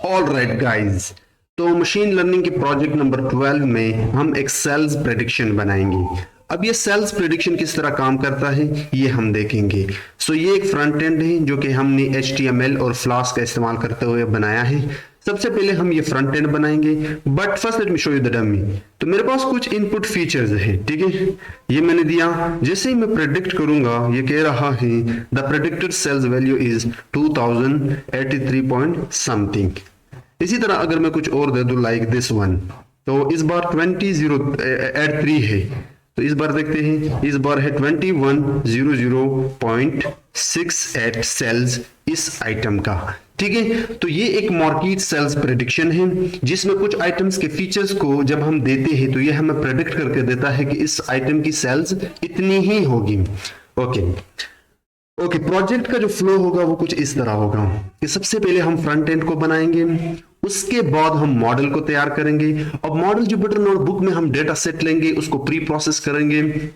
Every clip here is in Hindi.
ऑल राइट गाइज, तो मशीन लर्निंग के प्रोजेक्ट नंबर 12 में हम एक सेल्स प्रेडिक्शन बनाएंगे। अब ये सेल्स प्रेडिक्शन किस तरह काम करता है ये हम देखेंगे। ये एक फ्रंट एंड है जो कि हमने HTML और फ्लास्क का इस्तेमाल करते हुए बनाया है। सबसे पहले हम ये फ्रंट एंड बनाएंगे, but first let me show you the dummy. तो मेरे पास कुछ इनपुट फीचर्स है, ठीक है, ये मैंने दिया। जैसे ही मैं प्रेडिक्ट करूंगा, ये कह रहा है the predicted sales value is 2083 point something. इसी तरह अगर मैं कुछ और दे दूं लाइक दिस वन, तो इस बार 2083 है, तो इस बार देखते हैं, इस बार है 2100.68 सेल्स इस आइटम का, ठीक है। तो ये एक मार्केट सेल्स प्रेडिक्शन है जिसमें कुछ आइटम्स के फीचर्स को जब हम देते हैं तो ये हमें प्रेडिक्ट करके देता है कि इस आइटम की सेल्स इतनी ही होगी। ओके, प्रोजेक्ट का जो फ्लो होगा वो कुछ इस तरह होगा कि सबसे पहले हम फ्रंट एंड को बनाएंगे, उसके बाद हम मॉडल को तैयार करेंगे। अब मॉडल जुपिटर नोटबुक में हम डेटा सेट लेंगे, उसको प्री प्रोसेस करेंगे,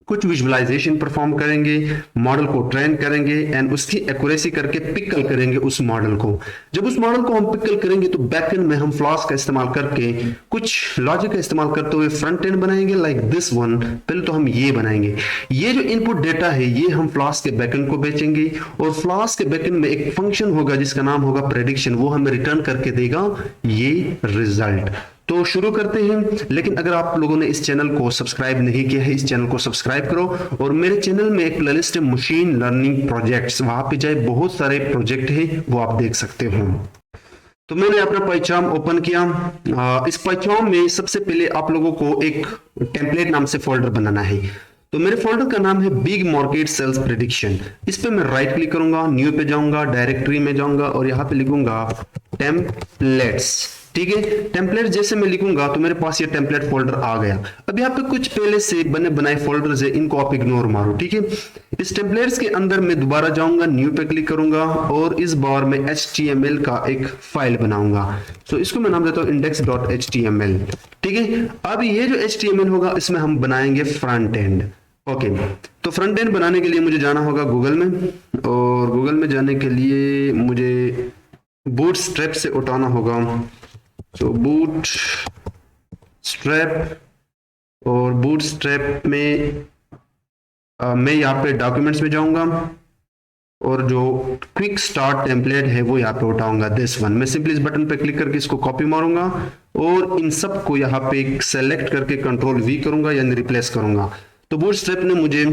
कुछ विजुअलाइजेशन परफॉर्म करेंगे, मॉडल को ट्रेन करेंगे एंड उसकी एक्यूरेसी करके पिकल करेंगे उस मॉडल को। जब उस मॉडल को हम पिकल करेंगे तो बैकएंड में हम फ्लास्क का इस्तेमाल करके कुछ लॉजिक का इस्तेमाल करते हुए फ्रंट एंड बनाएंगे लाइक दिस वन। पहले तो हम ये बनाएंगे, ये जो इनपुट डेटा है ये हम फ्लास्क के बैकएंड को बेचेंगे और फ्लास्क के बैकएंड में एक फंक्शन होगा जिसका नाम होगा प्रेडिक्शन, वो हमें रिटर्न करके देगा ये रिजल्ट। तो शुरू करते हैं। लेकिन अगर आप लोगों ने इस चैनल को सब्सक्राइब नहीं किया है, इस चैनल को सब्सक्राइब करो और मेरे चैनल में एक प्लेलिस्ट है मशीन लर्निंग प्रोजेक्ट्स, वहां पे जाए, बहुत सारे प्रोजेक्ट है वो आप देख सकते हो। तो मैंने अपना पाइचार्म ओपन किया। इस पाइचार्म में सबसे पहले आप लोगों को एक टेम्पलेट नाम से फोल्डर बनाना है। तो मेरे फोल्डर का नाम है बिग मार्केट सेल्स प्रेडिक्शन। इस पे मैं राइट क्लिक करूंगा, न्यू पे जाऊंगा, डायरेक्टरी में जाऊंगा और यहाँ पे लिखूंगा टेम्पलेट्स, ठीक है। टेम्पलेट जैसे मैं लिखूंगा तो मेरे पास ये टेम्पलेट फोल्डर आ गया। अब यहाँ पे कुछ पहले से बने बनाए फोल्डर्स है, इनको आप इग्नोर मारो, ठीक है। इस टेम्पलेट्स के अंदर मैं दोबारा जाऊंगा, न्यू पे क्लिक करूंगा और इस बार मैं HTML का एक फाइल बनाऊंगा। इसको मैं नाम देता हूँ index.html, ठीक है। अब ये जो HTML होगा इसमें हम बनाएंगे फ्रंट एंड। ओके, तो फ्रंट एंड बनाने के लिए मुझे जाना होगा गूगल में, और गूगल में जाने के लिए मुझे बूटस्ट्रैप से उठाना होगा। बूटस्ट्रैप, और बूटस्ट्रैप में मैं यहाँ पे डॉक्यूमेंट्स में जाऊंगा और जो क्विक स्टार्ट टेम्पलेट है वो यहाँ पे उठाऊंगा, दिस वन। मैं सिंपली इस बटन पे क्लिक करके इसको कॉपी मारूंगा और इन सब को यहाँ पे सेलेक्ट करके कंट्रोल V करूंगा यानी रिप्लेस करूंगा। तो बूटस्ट्रैप ने मुझे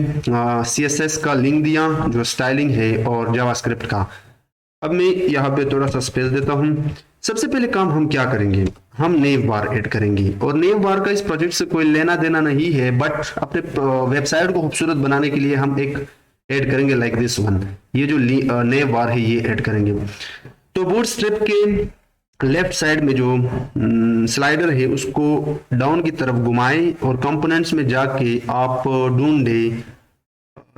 CSS का लिंक दिया जो स्टाइलिंग है और जावास्क्रिप्ट का। अब मैं यहाँ पे थोड़ा सा स्पेस देता हूँ। सबसे पहले काम हम क्या करेंगे, हम नेव बार ऐड करेंगे, और नेव बार का इस प्रोजेक्ट से कोई लेना देना नहीं है, बट अपने वेबसाइट को खूबसूरत बनाने के लिए हम एक ऐड करेंगे लाइक दिस वन। ये जो नेव बार है ये ऐड करेंगे। तो बूटस्ट्रैप के लेफ्ट साइड में जो स्लाइडर है उसको डाउन की तरफ घुमाएं और कंपोनेंट्स में जाके आप ढूंढे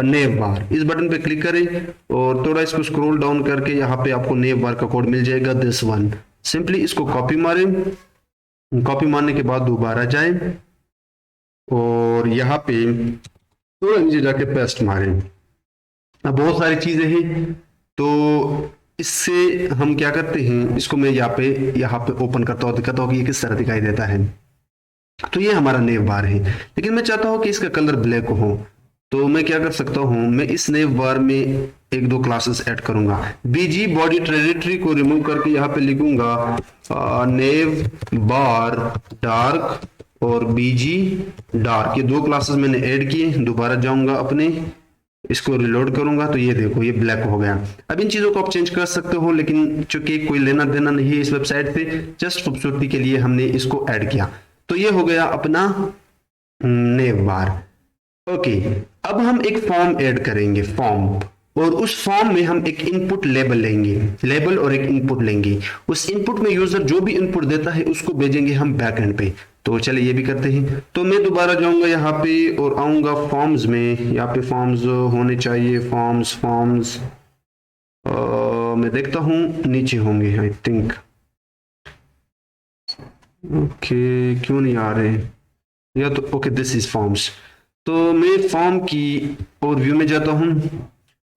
नेव बार, इस बटन पे क्लिक करें और थोड़ा इसको स्क्रॉल डाउन करके यहाँ पे आपको नेव बार का कोड मिल जाएगा, दिस वन। सिंपली इसको कॉपी मारें, कॉपी मारने के बाद दोबारा जाएं और यहाँ पे थोड़ा नीचे जाके पेस्ट मारें। अब बहुत सारी चीजें हैं, तो इससे हम क्या करते हैं, इसको मैं यहाँ पे ओपन करता हूँ, दिखाता हूँ कि ये किस तरह दिखाई देता है। तो ये हमारा नेव बार है, लेकिन मैं चाहता हूँ कि इसका कलर ब्लैक हो। तो मैं क्या कर सकता हूं, मैं इस नेव बार में एक दो क्लासेस ऐड करूंगा। BG बॉडी ट्रेडिटरी को रिमूव करके यहाँ पे लिखूंगा नेव बार डार्क और BG डार्क, ये दो क्लासेस मैंने ऐड किए। दोबारा जाऊंगा अपने, इसको रिलोड करूंगा तो ये देखो ये ब्लैक हो गया। अब इन चीजों को आप चेंज कर सकते हो, लेकिन चूंकि कोई लेना देना नहीं है इस वेबसाइट पे, जस्ट खूबसूरती के लिए हमने इसको ऐड किया। तो ये हो गया अपना नेव बार। ओके, अब हम एक फॉर्म ऐड करेंगे, फॉर्म, और उस फॉर्म में हम एक इनपुट लेबल लेंगे, लेबल और एक इनपुट लेंगे। उस इनपुट में यूजर जो भी इनपुट देता है उसको भेजेंगे हम बैकएंड पे। तो चलिए ये भी करते हैं। तो मैं दोबारा जाऊंगा यहाँ पे और आऊंगा फॉर्म्स में, यहाँ पे फॉर्म्स होने चाहिए, फॉर्म्स मैं देखता हूँ नीचे होंगे आई थिंक। ओके, क्यों नहीं आ रहे, या तो ओके दिस इज फॉर्म्स। तो मैं फॉर्म की ओवरव्यू में जाता हूँ,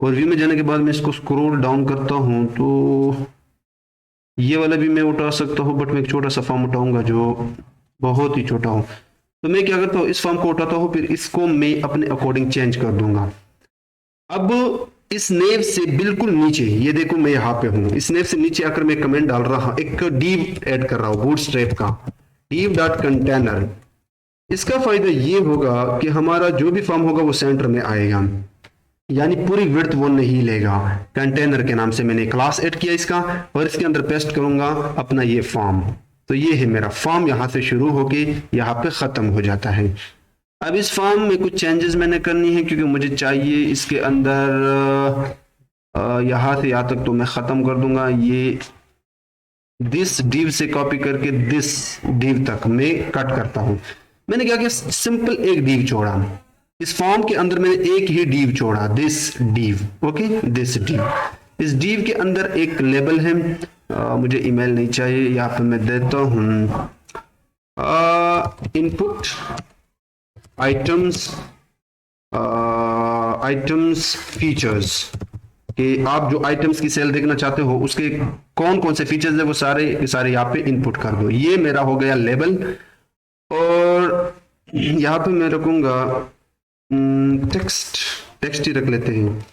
ओवरव्यू में जाने के बाद मैं इसको स्क्रॉल डाउन करता हूँ तो ये वाला भी मैं उठा सकता हूँ, बट मैं एक छोटा सा फॉर्म उठाऊंगा जो बहुत ही छोटा हो। तो मैं क्या करता हूँ, इस फॉर्म को उठाता हूँ, फिर इसको मैं अपने अकॉर्डिंग चेंज कर दूंगा। अब इस नेव से बिल्कुल नीचे, ये देखो मैं यहाँ पे हूँ, इस नेव से नीचे आकर मैं कमेंट डाल रहा हूँ, एक div ऐड कर रहा हूँ बूटस्ट्रैप का, div डॉट कंटेनर। इसका फायदा ये होगा कि हमारा जो भी फॉर्म होगा वो सेंटर में आएगा, यानी पूरी विड्थ वो नहीं लेगा। कंटेनर के नाम से मैंने क्लास ऐड किया इसका, और इसके अंदर पेस्ट करूंगा अपना ये फॉर्म। तो ये है मेरा फॉर्म, यहाँ से शुरू होके यहाँ पे खत्म हो जाता है। अब इस फॉर्म में कुछ चेंजेस मैंने करनी है, क्योंकि मुझे चाहिए इसके अंदर यहाँ से यहाँ तक तो मैं खत्म कर दूंगा, ये दिस div से कॉपी करके दिस div तक मैं कट करता हूं। मैंने क्या किया, सिंपल एक div छोड़ा, इस फॉर्म के अंदर मैंने एक ही div छोड़ा, this div। Okay, this div। इस div के अंदर एक लेबल है, मुझे ईमेल नहीं चाहिए, यहाँ पे मैं देता हूं इनपुट आइटम्स फीचर्स, कि आप जो आइटम्स की सेल देखना चाहते हो उसके कौन कौन से फीचर्स है वो सारे के सारे यहाँ पे इनपुट कर दो। ये मेरा हो गया लेबल, और यहाँ पे मैं रखूंगा टेक्स्ट ही रख लेते हैं।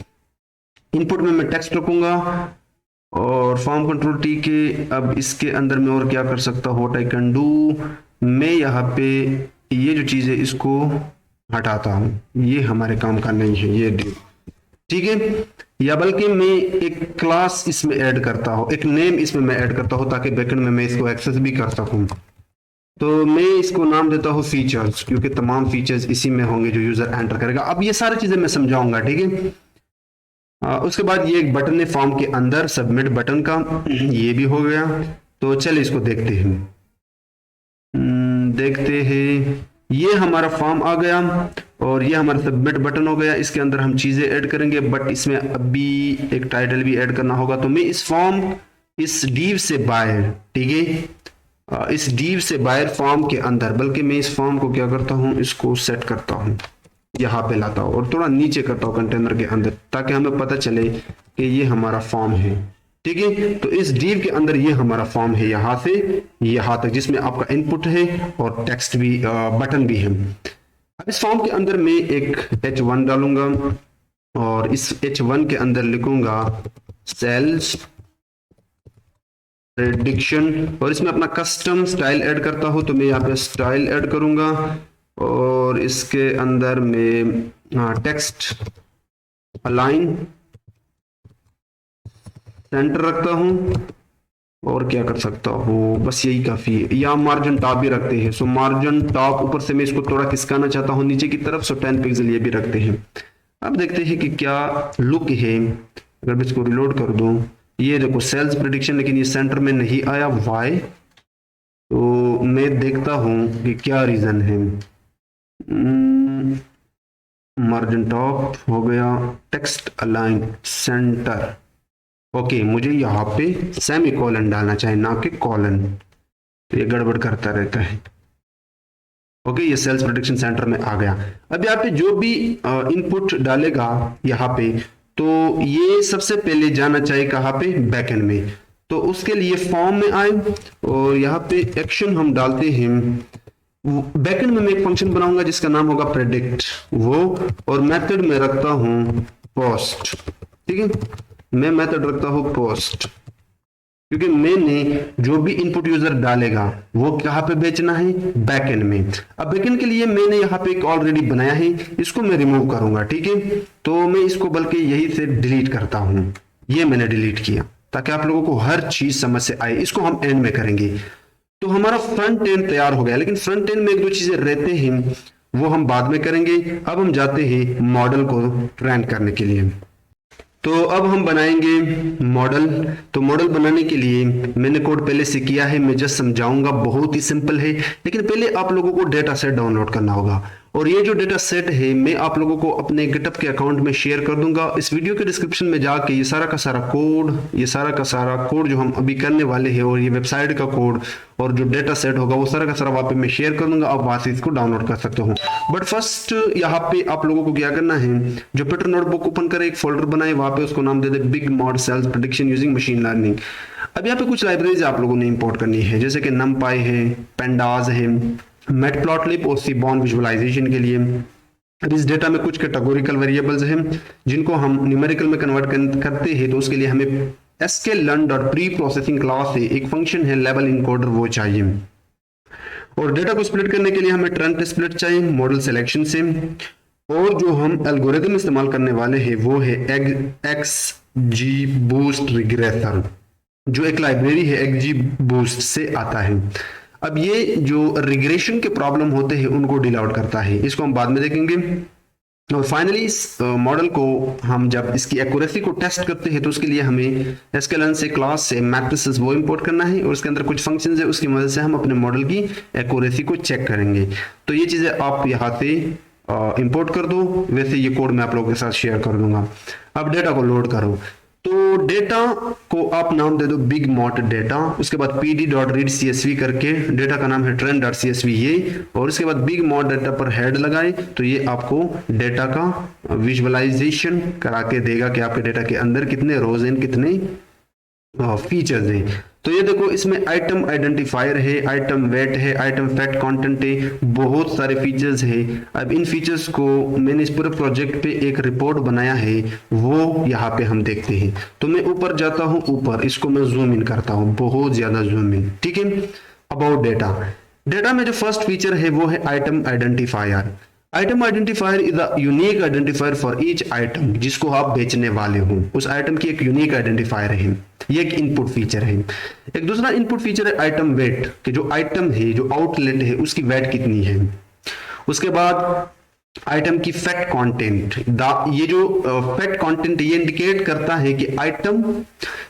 इनपुट में मैं टेक्स्ट रखूंगा, और फॉर्म कंट्रोल टी के। अब इसके अंदर मैं और क्या कर सकता हूँ, व्हाट आई कैन डू, मैं यहाँ पे ये जो चीज़ है इसको हटाता हूँ, ये हमारे काम का नहीं है, ये div, ठीक है। या बल्कि मैं एक क्लास इसमें ऐड करता हूँ, एक नेम इसमें मैं ऐड करता हूँ, ताकि बैकएंड में मैं इसको एक्सेस भी कर सकूँ। तो मैं इसको नाम देता हूँ फीचर्स, क्योंकि तमाम फीचर्स इसी में होंगे जो यूजर एंटर करेगा। अब ये सारी चीजें मैं समझाऊंगा, ठीक है। उसके बाद ये एक बटन है फॉर्म के अंदर, सबमिट बटन का, ये भी हो गया। तो चलिए इसको देखते हैं। देखते हैं, ये हमारा फॉर्म आ गया, और ये हमारा सबमिट बटन हो गया। इसके अंदर हम चीजें ऐड करेंगे, बट इसमें अभी एक टाइटल भी ऐड करना होगा। तो मैं इस फॉर्म, इस div से बाहर, ठीक है, इस div से बाहर फॉर्म के अंदर, बल्कि मैं इस फॉर्म को क्या करता हूँ, इसको सेट करता हूँ, यहाँ पे लाता हूँ और थोड़ा नीचे करता हूँ कंटेनर के अंदर, ताकि हमें पता चले कि ये हमारा फॉर्म है, ठीक है। तो इस div के अंदर ये हमारा फॉर्म है, यहाँ से यहाँ तक, जिसमें आपका इनपुट है और टेक्स्ट भी, बटन भी है। अब इस फॉर्म के अंदर मैं एक h1 डालूंगा, और इस h1 के अंदर लिखूंगा सेल्स प्रेडिक्शन, और इसमें अपना कस्टम स्टाइल ऐड करता हूं। तो मैं यहाँ पे स्टाइल ऐड करूंगा, और इसके अंदर मैं टेक्स्ट अलाइन सेंटर रखता हूं, और क्या कर सकता हूँ, बस यही काफी है। या मार्जिन टॉप भी रखते हैं, सो मार्जिन टॉप ऊपर से मैं इसको थोड़ा खिसकाना चाहता हूँ नीचे की तरफ, सो 10 पिक्सल ये भी रखते हैं। अब देखते हैं कि क्या लुक है। अगर मैं इसको रिलोड कर दूं, ये देखो सेल्स प्रेडिक्शन, लेकिन ये सेंटर में नहीं आया, वाई? तो मैं देखता हूँ कि क्या रीजन है। मार्जिन टॉप हो गया, टेक्स्ट अलाइन सेंटर, ओके। मुझे यहाँ पे सेमी कॉलन डालना चाहिए, ना कि कॉलन, तो ये गड़बड़ करता रहता है। ओके, ये सेल्स प्रेडिक्शन सेंटर में आ गया। अब यहाँ पे जो भी इनपुट डालेगा यहाँ पे, तो ये सबसे पहले जाना चाहिए कहाँ पे, बैकएंड में। तो उसके लिए फॉर्म में आए, और यहाँ पे एक्शन हम डालते हैं। बैकएंड में मैं एक फंक्शन बनाऊंगा जिसका नाम होगा प्रेडिक्ट, वो, और मेथड में रखता हूँ पोस्ट, ठीक है। मैं मेथड रखता हूं पोस्ट, क्योंकि मैंने जो भी इनपुट यूजर डालेगा वो कहां पे बेचना है, बैकएंड में। अब बैकएंड के लिए मैंने यहाँ पे एक ऑलरेडी बनाया है, इसको मैं रिमूव करूंगा, ठीक है। तो मैं इसको बल्कि यही से डिलीट करता हूं, ये मैंने डिलीट किया ताकि आप लोगों को हर चीज समझ से आए। इसको हम एंड में करेंगे। तो हमारा फ्रंट एंड तैयार हो गया, लेकिन फ्रंट एंड में एक दो चीजें रहते हैं, वो हम बाद में करेंगे। अब हम जाते हैं मॉडल को ट्रेन करने के लिए। तो अब हम बनाएंगे मॉडल। तो मॉडल बनाने के लिए मैंने कोड पहले से किया है, मैं जस्ट समझाऊंगा, बहुत ही सिंपल है। लेकिन पहले आप लोगों को डेटा सेट डाउनलोड करना होगा, और ये जो डेटा सेट है मैं आप लोगों को अपने गिटहब के अकाउंट में शेयर कर दूंगा। इस वीडियो के डिस्क्रिप्शन में जाके ये सारा का सारा कोड जो हम अभी करने वाले हैं और ये वेबसाइट का कोड और जो डेटा सेट होगा वो सारा का सारा वहाँ पे मैं शेयर कर दूंगा, आप वहाँ से इसको डाउनलोड कर सकते हो। बट फर्स्ट यहाँ पे आप लोगों को क्या करना है, जो पिटर नोटबुक ओपन करे, एक फोल्डर बनाए, वहाँ पे उसको नाम दे दे big mart sales prediction using machine learning. अब यहाँ पे कुछ लाइब्रेरीज आप लोगों ने इंपोर्ट करनी है, जैसे कि numpy है, pandas है, मैटप्लॉटलिब और सीबॉर्न विजुअलाइजेशन के लिए। अब इस डेटा में कुछ कैटेगोरिकल वेरिएबल्स हैं जिनको हम न्यूमेरिकल में कन्वर्ट करते हैं, तो उसके लिए हमें sklearn dot pre processing class से एक फंक्शन है लेवल इनकोडर, वो चाहिए। और डेटा को स्प्लिट करने के लिए हमें ट्रेंड स्प्लिट चाहिए मॉडल सिलेक्शन से। और जो हम एल्गोरिथम इस्तेमाल करने वाले हैं वो है XGBoost रिग्रेसर, जो एक लाइब्रेरी है XGBoost से आता है। अब ये जो रिग्रेशन के प्रॉब्लम होते हैं उनको डील आउट करता है, इसको हम बाद में देखेंगे। और फाइनली इस मॉडल को हम जब इसकी एक्यूरेसी को टेस्ट करते हैं तो उसके लिए हमें sklearn से क्लास से मैट्रिसेस वो इंपोर्ट करना है और उसके अंदर कुछ फंक्शंस है, उसकी मदद से हम अपने मॉडल की एक्यूरेसी को चेक करेंगे। तो ये चीजें आप यहाँ से इंपोर्ट कर दो, वैसे ये कोड मैं आप लोगों के साथ शेयर कर दूंगा। अब डेटा को लोड करो, तो डेटा को आप नाम दे दो बिग मॉड डेटा, उसके बाद pd.read_csv करके डेटा का नाम है trend.csv ये, और उसके बाद बिग मॉड डेटा पर हेड लगाए तो ये आपको डेटा का विजुअलाइजेशन करा के देगा कि आपके डेटा के अंदर कितने रोज हैं, कितने फीचर्स हैं। तो ये देखो इसमें आइटम आइडेंटिफायर है, आइटम वेट है, आइटम फैक्ट कंटेंट है, बहुत सारे फीचर्स है। अब इन फीचर्स को मैंने इस पूरे प्रोजेक्ट पे एक रिपोर्ट बनाया है, वो यहाँ पे हम देखते हैं। तो मैं ऊपर जाता हूँ, ऊपर इसको मैं जूम इन करता हूँ, बहुत ज्यादा जूम इन, ठीक है। अबाउट डेटा, डेटा में जो फर्स्ट फीचर है वो है item identifier. Item identifier is a unique identifier for each item, जिसको आप बेचने वाले हो उस आइटम की एक यूनिक आइडेंटिफायर है, ये एक इनपुट फीचर है। एक दूसरा इनपुट फीचर है आइटम वेट, कि जो आइटम है, जो आउटलेट है, उसकी वेट कितनी है। उसके बाद आइटम की फैक्ट कंटेंट, ये जो फैक्ट कंटेंट ये इंडिकेट करता है कि आइटम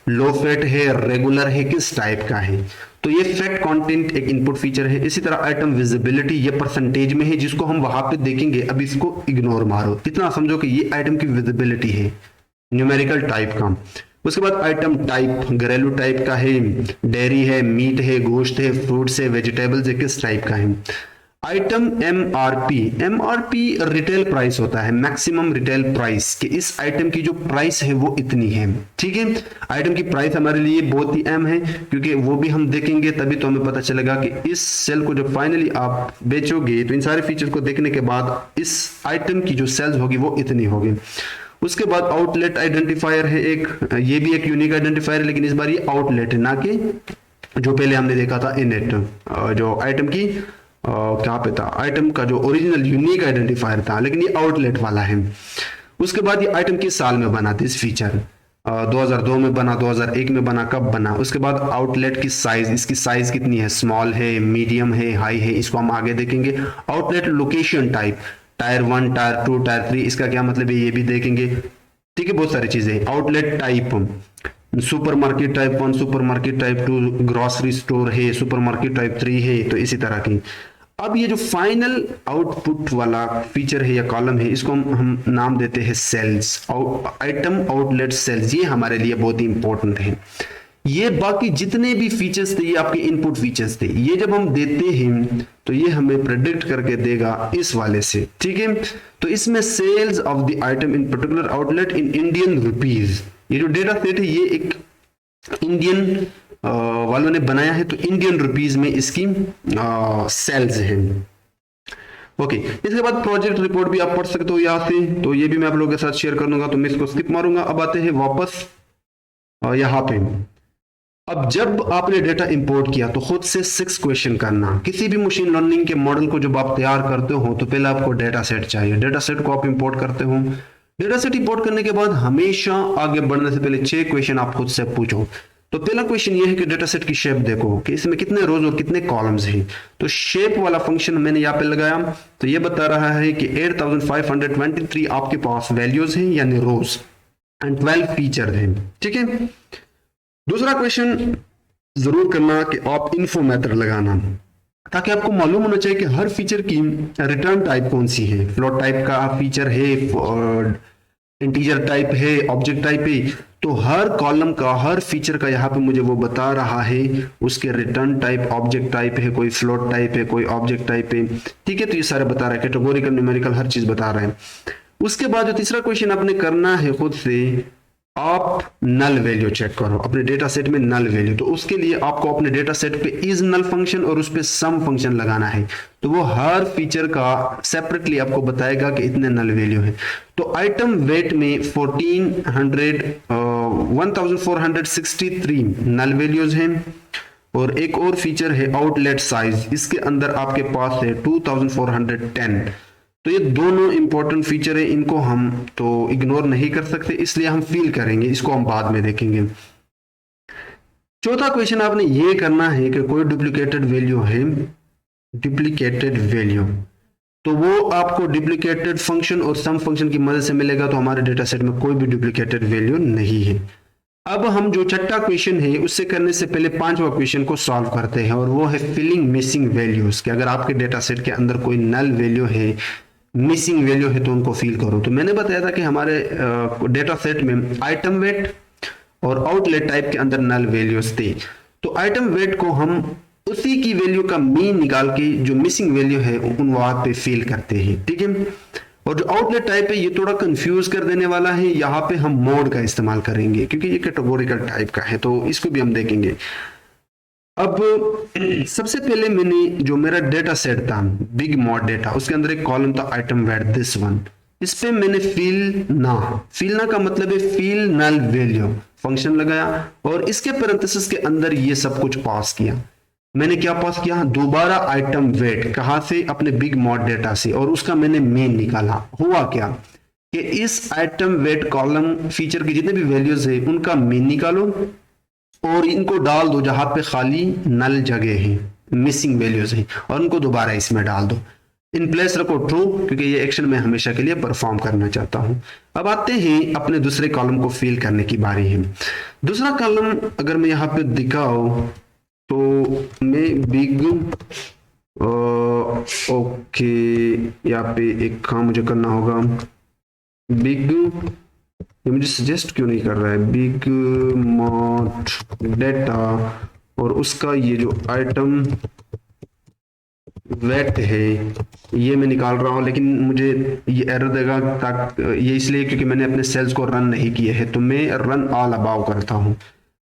लो फैट है, रेगुलर है, किस टाइप का है। तो ये फैक्ट कंटेंट एक इनपुट फीचर है। इसी तरह आइटम विजिबिलिटी, ये परसेंटेज में है, जिसको हम वहां पे देखेंगे। अब इसको इग्नोर मारो, इतना समझो कि ये आइटम की विजिबिलिटी है, न्यूमेरिकल टाइप का। उसके बाद आइटम टाइप, घरेलू टाइप का है, डेयरी है, मीट है, गोश्त है, फ्रूट्स है, वेजिटेबल्स है, किस टाइप का है। आइटम एमआरपी रिटेल प्राइस होता है, मैक्सिमम रिटेल प्राइस, कि इस आइटम की जो प्राइस है वो इतनी है, ठीक है। आइटम की प्राइस हमारे लिए बहुत ही अहम है, क्योंकि वो भी हम देखेंगे, तभी तो हमें पता चलेगा कि इस सेल को जो फाइनली आप बेचोगे तो इन सारे फीचर्स को देखने के बाद इस आइटम की जो सेल्स होगी वो इतनी होगी। उसके बाद आउटलेट आइडेंटिफायर है एक, ये भी एक यूनिक आइडेंटिफायर है, लेकिन इस बार ये आउटलेट है, ना कि जो पहले हमने देखा था इननेट, जो आइटम की क्या पे था, आइटम का जो ओरिजिनल यूनिक आइडेंटिफायर था, लेकिन ये आउटलेट वाला है। उसके बाद ये आइटम किस साल में बना था, इस फीचर 2002 में बना, 2001 में बना, कब बना। उसके बाद आउटलेट की साइज, इसकी साइज कितनी है, स्मॉल है, मीडियम है, हाई है, इसको हम आगे देखेंगे। Outlet location type, tyre 1, tyre 2, tyre 3, इसका क्या मतलब है ये भी देखेंगे, ठीक है। बहुत सारी चीजें। Outlet type, supermarket type 1, supermarket type 2, grocery store है, सुपरमार्केट टाइप 3 है, तो इसी तरह की। अब ये जो फाइनल आउटपुट वाला फीचर है या कॉलम है, इसको हम नाम देते हैं सेल्स, आइटम आउटलेट सेल्स। ये हमारे लिए बहुत ही इंपॉर्टेंट है। ये बाकी जितने भी फीचर्स थे ये आपके इनपुट फीचर्स थे, ये जब हम देते हैं तो ये हमें प्रेडिक्ट करके देगा इस वाले से, ठीक है। तो इसमें sales of the item in particular outlet in Indian rupees, ये जो डेटा सेट है ये एक इंडियन वालों ने बनाया है, तो इंडियन रुपीज में इसकी सेल्स हैं। ओके, इसके बाद प्रोजेक्ट रिपोर्ट भी आप पढ़ सकते हो यहाँ से, तो ये भी मैं आप लोगों के साथ शेयर कर दूंगा, तो मैं इसको स्किप मारूंगा। अब आते हैं वापस यहाँ पे। अब जब आपने डेटा इंपोर्ट किया तो खुद से 6 क्वेश्चन करना। किसी भी मशीन लर्निंग के मॉडल को जब आप तैयार करते हो तो पहले आपको डेटा सेट चाहिए, डेटा सेट को आप इंपोर्ट करते हो। डेटा सेट इंपोर्ट करने के बाद हमेशा आगे बढ़ने से पहले 6 क्वेश्चन आप खुद से पूछो। तो पहला क्वेश्चन ये है कि डेटा सेट की शेप देखो कि इसमें कितने रोज और कितने कॉलम्स हैं। तो शेप वाला फंक्शन मैंने यहाँ पे लगाया, तो ये बता रहा है कि 8523 आपके पास वैल्यूज हैं यानी रोज एंड 12 फीचर हैं, ठीक है। दूसरा क्वेश्चन जरूर करना कि आप इन्फो मेथड लगाना। ताकि आपको मालूम होना चाहिए कि हर फीचर की रिटर्न टाइप कौन सी है। फ्लोट टाइप का फीचर है, इंटीजर टाइप है, ऑब्जेक्ट टाइप है। तो हर कॉलम का, हर फीचर का यहाँ पे मुझे वो बता रहा है उसके रिटर्न टाइप ऑब्जेक्ट टाइप है, कोई फ्लोट टाइप है, कोई ऑब्जेक्ट टाइप है। ठीक है, तो ये सारे बता रहा है, कैटेगोरिकल, न्यूमेरिकल, हर चीज बता रहा है। उसके बाद जो तीसरा क्वेश्चन आपने करना है खुद से, आप नल वैल्यू चेक करो अपने डेटा सेट में, नल वैल्यू। तो उसके लिए आपको अपने डेटा सेट पे इज नल फंक्शन और उस पे सम फंक्शन लगाना है। तो वो हर फीचर का सेपरेटली आपको बताएगा कि इतने नल वैल्यू है। तो आइटम वेट में 1463 नल वैल्यूज हैं। और एक और फीचर है आउटलेट साइज, इसके अंदर आपके पास है 2410। तो ये दोनों इंपॉर्टेंट फीचर है, इनको हम तो इग्नोर नहीं कर सकते, इसलिए हम फील करेंगे, इसको हम बाद में देखेंगे। चौथा क्वेश्चन आपने ये करना है कि कोई डुप्लीकेटेड वैल्यू है, डुप्लीकेटेड वैल्यू, तो वो आपको डुप्लीकेटेड फंक्शन और सम फंक्शन की मदद से मिलेगा। तो हमारे डेटा सेट में कोई भी डुप्लीकेटेड वैल्यू नहीं है। अब हम जो छठा क्वेश्चन है उससे करने से पहले पांचवा क्वेश्चन को सॉल्व करते हैं, और वो है फिलिंग मिसिंग वैल्यूज। कि अगर आपके डेटा सेट के अंदर कोई नल वैल्यू है, मिसिंग वैल्यू है, तो उनको फिल करो। तो मैंने बताया था कि हमारे डेटा सेट में आइटम वेट और आउटलेट टाइप के अंदर नल वैल्यूज थे। तो आइटम वेट को हम उसी की वैल्यू का मीन निकाल के जो मिसिंग वैल्यू है उन वहां पे फिल करते हैं। ठीक है, और जो आउटलेट टाइप है ये थोड़ा कंफ्यूज कर देने वाला है। यहाँ पे हम मोड का इस्तेमाल करेंगे क्योंकि ये कैटेगोरिकल टाइप का है, तो इसको भी हम देखेंगे। अब सबसे पहले मैंने जो मेरा डेटा सेट था बिग मॉड डेटा, उसके अंदर एक कॉलम था आइटम वेट, दिस वन। इस पे मैंने फिल ना का मतलब है फिल नल वैल्यू फंक्शन लगाया, और इसके पैरेंथेसिस के अंदर ये सब कुछ पास किया। मैंने क्या पास किया, दोबारा आइटम वेट, कहां से, अपने बिग मॉड डेटा से, और उसका मैंने मेन निकाला। हुआ क्या कि इस आइटम वेट कॉलम फीचर की जितने भी वैल्यूज है उनका मेन निकालो और इनको डाल दो जहां पे खाली नल जगह है, मिसिंग वैल्यूज है, और उनको दोबारा इसमें डाल दो। इन प्लेस रखो ट्रू, क्योंकि ये एक्शन मैं हमेशा के लिए परफॉर्म करना चाहता हूं। अब आते हैं अपने दूसरे कॉलम को फिल करने की बारी है। दूसरा कॉलम अगर मैं यहाँ पे दिखाऊं तो मैं बिग ओके, यहाँ पे एक काम मुझे करना होगा। बिग, ये मुझे सजेस्ट क्यों नहीं कर रहा है, बिग मॉड डेटा, और उसका ये जो आइटम वेट है ये मैं निकाल रहा हूं, लेकिन मुझे ये एरर देगा। ये इसलिए क्योंकि मैंने अपने सेल्स को रन नहीं किए हैं। तो मैं रन ऑल अबाव करता हूं,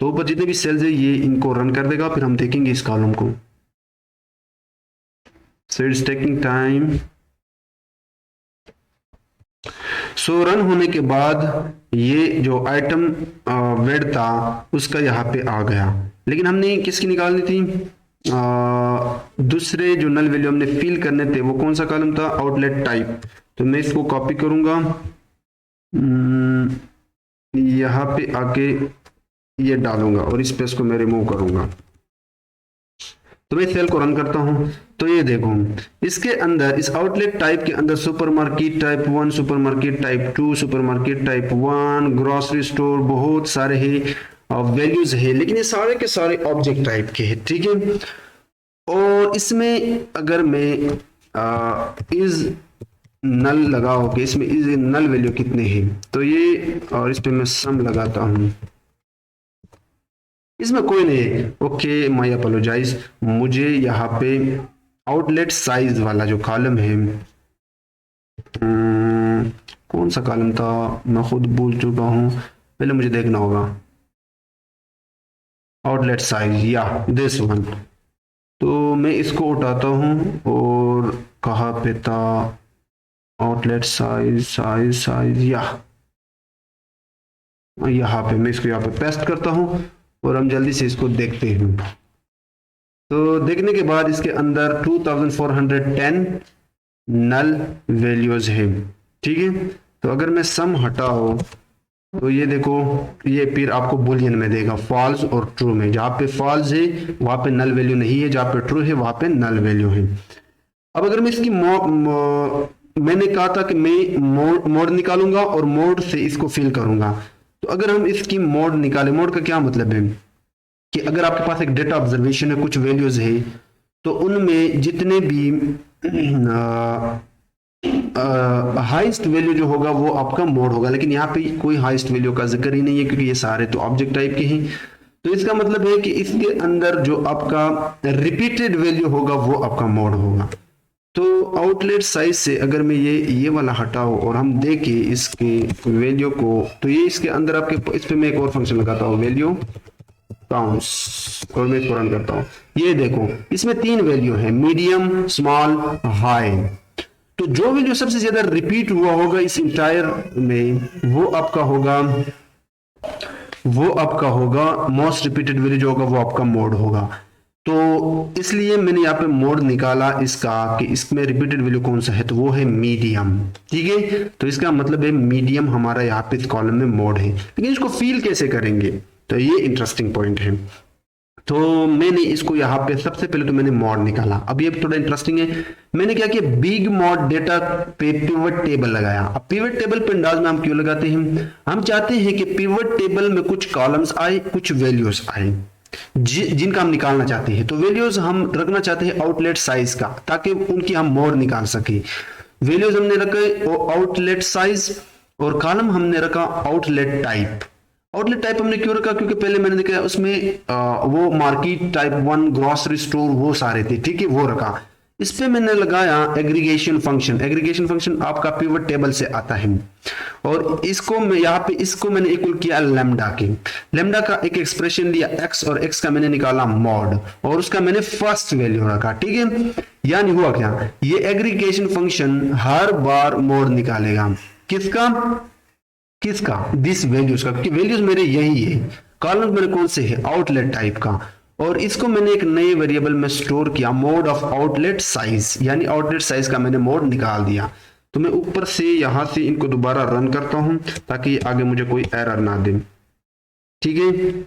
तो ऊपर जितने भी सेल्स है ये इनको रन कर देगा, फिर हम देखेंगे इस कॉलम को। So it's taking time. So run होने के बाद ये जो आइटम वेट था उसका यहाँ पे आ गया, लेकिन हमने किसकी निकालनी थी, दूसरे जो नल वैल्यू हमने फिल करने थे वो कौन सा कॉलम था, आउटलेट टाइप। तो मैं इसको कॉपी करूंगा, यहाँ पे आके ये डालूंगा और इस पेज को मैं रिमूव करूंगा। तो मैं सेल को रन करता हूं, तो ये देखो इसके अंदर, इस आउटलेट टाइप के अंदर supermarket type 1, supermarket type 2, supermarket type 1, grocery store, बहुत सारे है वैल्यूज है, लेकिन ये सारे के सारे ऑब्जेक्ट टाइप के हैं। ठीक है, और इसमें अगर मैं इज नल लगाओ कि इसमें इज नल वैल्यू कितने हैं, तो ये, और इस पे मैं सम लगाता हूं, इसमें कोई नहीं है। ओके, माय अपोलोजाइज, मुझे यहाँ पे आउटलेट साइज वाला जो कॉलम है, कौन सा कॉलम था मैं खुद भूल चुका हूँ, पहले मुझे देखना होगा। आउटलेट साइज, या दिस वन। तो मैं इसको उठाता हूँ और कहाँ पे था, आउटलेट साइज, साइज साइज, या यहाँ पे मैं इसको यहाँ पे पेस्ट करता हूँ और हम जल्दी से इसको देखते हैं। तो देखने के बाद इसके अंदर 2410 नल वैल्यूज है। ठीक है, तो अगर मैं सम हटाओ तो ये देखो, ये फिर आपको बुलियन में देगा, फॉल्स और ट्रू में। जहां पे फॉल्स है वहां पे नल वैल्यू नहीं है, जहां पे ट्रू है वहां पे नल वैल्यू है। अब अगर मैं इसकी मैंने कहा था कि मैं मोड निकालूंगा और मोड से इसको फिल करूंगा। तो अगर हम इसकी मोड निकालें, मोड का क्या मतलब है कि अगर आपके पास एक डेटा ऑब्जर्वेशन है, कुछ वैल्यूज है, तो उनमें जितने भी हाईएस्ट वैल्यू जो होगा वो आपका मोड होगा, लेकिन यहाँ पे कोई हाईएस्ट वैल्यू का जिक्र ही नहीं है क्योंकि ये सारे तो ऑब्जेक्ट टाइप के हैं। तो इसका मतलब है कि इसके अंदर जो आपका रिपीटेड वैल्यू होगा वो आपका मोड होगा। तो आउटलेट साइज से अगर मैं ये वाला हटाऊं और हम देखें इसके वैल्यू को, तो ये इसके अंदर आपके, इस पे मैं एक और फंक्शन लगाता हूँ वैल्यू काउंट्स, और मैं इसको रन करता हूँ। ये देखो इसमें 3 वैल्यू है, मीडियम, स्मॉल, हाई। तो जो वैल्यू सबसे ज्यादा रिपीट हुआ होगा इस इंटायर में वो आपका होगा मोस्ट रिपीटेड वैल्यू जो होगा वो आपका मोड होगा। तो इसलिए मैंने यहाँ पे मोड निकाला इसका कि इसमें रिपीटेड वैल्यू कौन सा है, तो वो है मीडियम। ठीक है, तो इसका मतलब है मीडियम हमारा यहाँ पे इस कॉलम में मोड है। लेकिन इसको फील कैसे करेंगे, तो ये इंटरेस्टिंग पॉइंट है। तो मैंने इसको यहाँ पे सबसे पहले तो मैंने मॉड निकाला। अब ये थोड़ा इंटरेस्टिंग है, मैंने क्या किया, बिग मॉड डेटा पे पिवट टेबल लगाया। अब पिवट टेबल पे अंदाज में हम क्यों लगाते हैं, हम चाहते हैं कि पिवट टेबल में कुछ कॉलम्स आए, कुछ वैल्यूज आए जिनका हम निकालना चाहते हैं। तो वैल्यूज हम रखना चाहते हैं आउटलेट साइज का, ताकि उनकी हम मोड निकाल सके। वैल्यूज हमने रखे आउटलेट साइज, और कॉलम हमने रखा आउटलेट टाइप। आउटलेट टाइप हमने क्यों रखा, क्योंकि पहले मैंने देखा उसमें वो मार्केट टाइप 1, ग्रोसरी स्टोर, वो सारे थे। ठीक है, वो रखा। इस पे मैंने लगाया एग्रीगेशन फंक्शन। एग्रीगेशन फंक्शन आपका पिवट टेबल से आता है, और इसको मैं यहाँ पे इसको मैंने इक्वल किया लैम्डा के। लैम्डा का एक एक्सप्रेशन लिया एक्स, और एक्स का मैंने निकाला मॉड, और उसका मैंने फर्स्ट वैल्यू रखा। ठीक है, यानी हुआ क्या, ये एग्रीगेशन फंक्शन हर बार मोड निकालेगा। किसका दिस वैल्यूज का, क्योंकि वैल्यूज मेरे यही है। कॉलम मेरे कौन से है, आउटलेट टाइप का। और इसको मैंने एक नए वेरिएबल में स्टोर किया, मोड ऑफ आउटलेट साइज, यानी आउटलेट साइज का मैंने मोड निकाल दिया। तो मैं ऊपर से यहां से इनको दोबारा रन करता हूं ताकि आगे मुझे कोई एरर ना दे। ठीक है,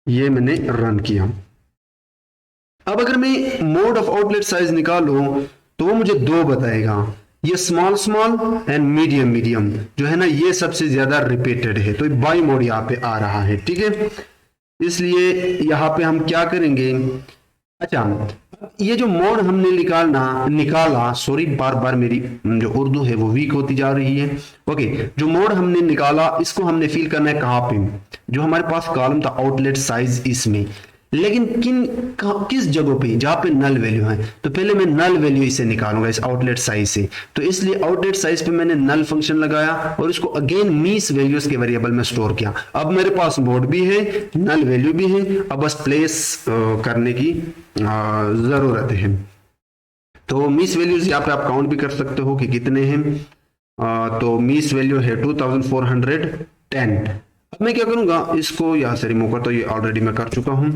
ये मैंने रन किया। अब अगर मैं मोड ऑफ आउटलेट साइज निकालूं तो वो मुझे 2 बताएगा, ये स्मॉल एंड मीडियम जो है ना, ये सबसे ज्यादा रिपीटेड है। तो बाई मोड यहाँ पे आ रहा है। ठीक है, इसलिए यहाँ पे हम क्या करेंगे, अच्छा ये जो मोड हमने निकाला, सॉरी बार बार मेरी जो उर्दू है वो वीक होती जा रही है। ओके, जो मोड हमने निकाला इसको हमने फिल करना है कहाँ पे, जो हमारे पास कॉलम था आउटलेट साइज इसमें, लेकिन किस जगह पे, जहां पे नल वैल्यू है। तो पहले मैं नल वैल्यू इसे निकालूंगा इस आउटलेट साइज से। तो इसलिए आउटलेट साइज पे मैंने नल फंक्शन लगाया और इसको अगेन मीस वैल्यूज के वेरिएबल में स्टोर किया। अब मेरे पास मोड भी है, नल वैल्यू भी है, अब बस प्लेस करने की जरूरत है। तो मीस वैल्यूज यहाँ पे आप काउंट भी कर सकते हो कि कितने हैं। तो मीस वैल्यू है 2410। अब मैं क्या करूंगा, इसको यहां से रिमूव करता हूं, ये ऑलरेडी मैं कर चुका हूं।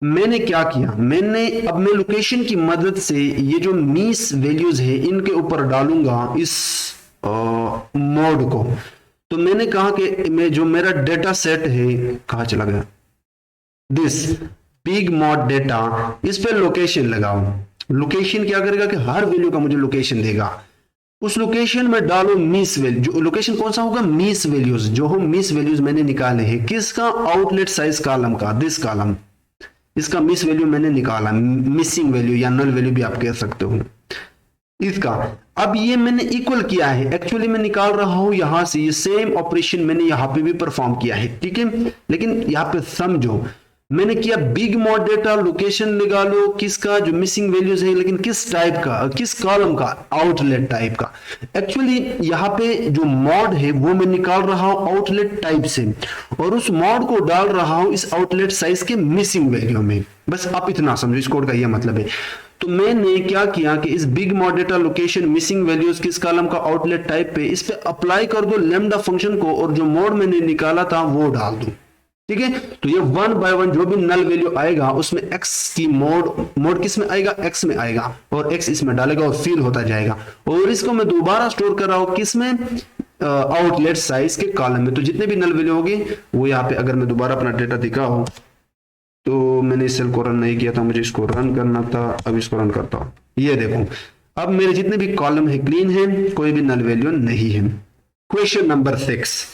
मैंने क्या किया, अब मैं लोकेशन की मदद से ये जो मीस वैल्यूज है इनके ऊपर डालूंगा इस मोड को। तो मैंने कहा कि मैं जो मेरा डेटा सेट है, कहां चला गया, दिस बिग मॉड डेटा, इस पे लोकेशन लगाओ। लोकेशन क्या करेगा कि हर वैल्यू का मुझे लोकेशन देगा। उस लोकेशन में डालो मीस वैल्यू, जो लोकेशन कौन सा होगा, मीस वैल्यूज, जो हो मीस वैल्यूज मैंने निकाले हैं किसका, आउटलेट साइज कॉलम का, दिस कॉलम, इसका मिस वैल्यू मैंने निकाला, मिसिंग वैल्यू या नल वैल्यू भी आप कह सकते हो इसका। अब ये मैंने इक्वल किया है, एक्चुअली मैं निकाल रहा हूं यहां से, ये सेम ऑपरेशन मैंने यहां पे भी परफॉर्म किया है। ठीक है, लेकिन यहां पे समझो मैंने किया बिग मॉड डेटा, लोकेशन निकालो किसका, जो मिसिंग वैल्यूज है, लेकिन किस टाइप का, किस कॉलम का, आउटलेट टाइप का। एक्चुअली यहाँ पे जो मॉड है वो मैं निकाल रहा हूं आउटलेट टाइप से, और उस मॉड को डाल रहा हूं इस आउटलेट साइज के मिसिंग वैल्यू में। बस आप इतना समझो, इस कोड का यह मतलब है। तो मैंने क्या किया कि इस big mod data location missing values किस कॉलम का, आउटलेट टाइप पे, इस पे अप्लाई कर दो लैम्डा फंक्शन को, और जो मॉड मैंने निकाला था वो डाल दो। ठीक है, तो ये 1 बाय 1 जो भी नल वैल्यू आएगा उसमें x की मोड किस में आएगा, x में आएगा, और x इसमें डालेगा और फिल होता जाएगा। और इसको मैं दोबारा स्टोर कर रहा हूं किस में, आउटलेट साइज के कॉलम में। तो जितने भी नल वैल्यू होगी वो यहाँ पे, अगर मैं दोबारा अपना डेटा दिखाऊं, तो मैंने इस सेल को रन नहीं किया था, मुझे इसको रन करना था, अब इसको रन करता हूं। ये देखो अब मेरे जितने भी कॉलम है क्लीन है, कोई भी नल वैल्यू नहीं है। क्वेश्चन नंबर 6,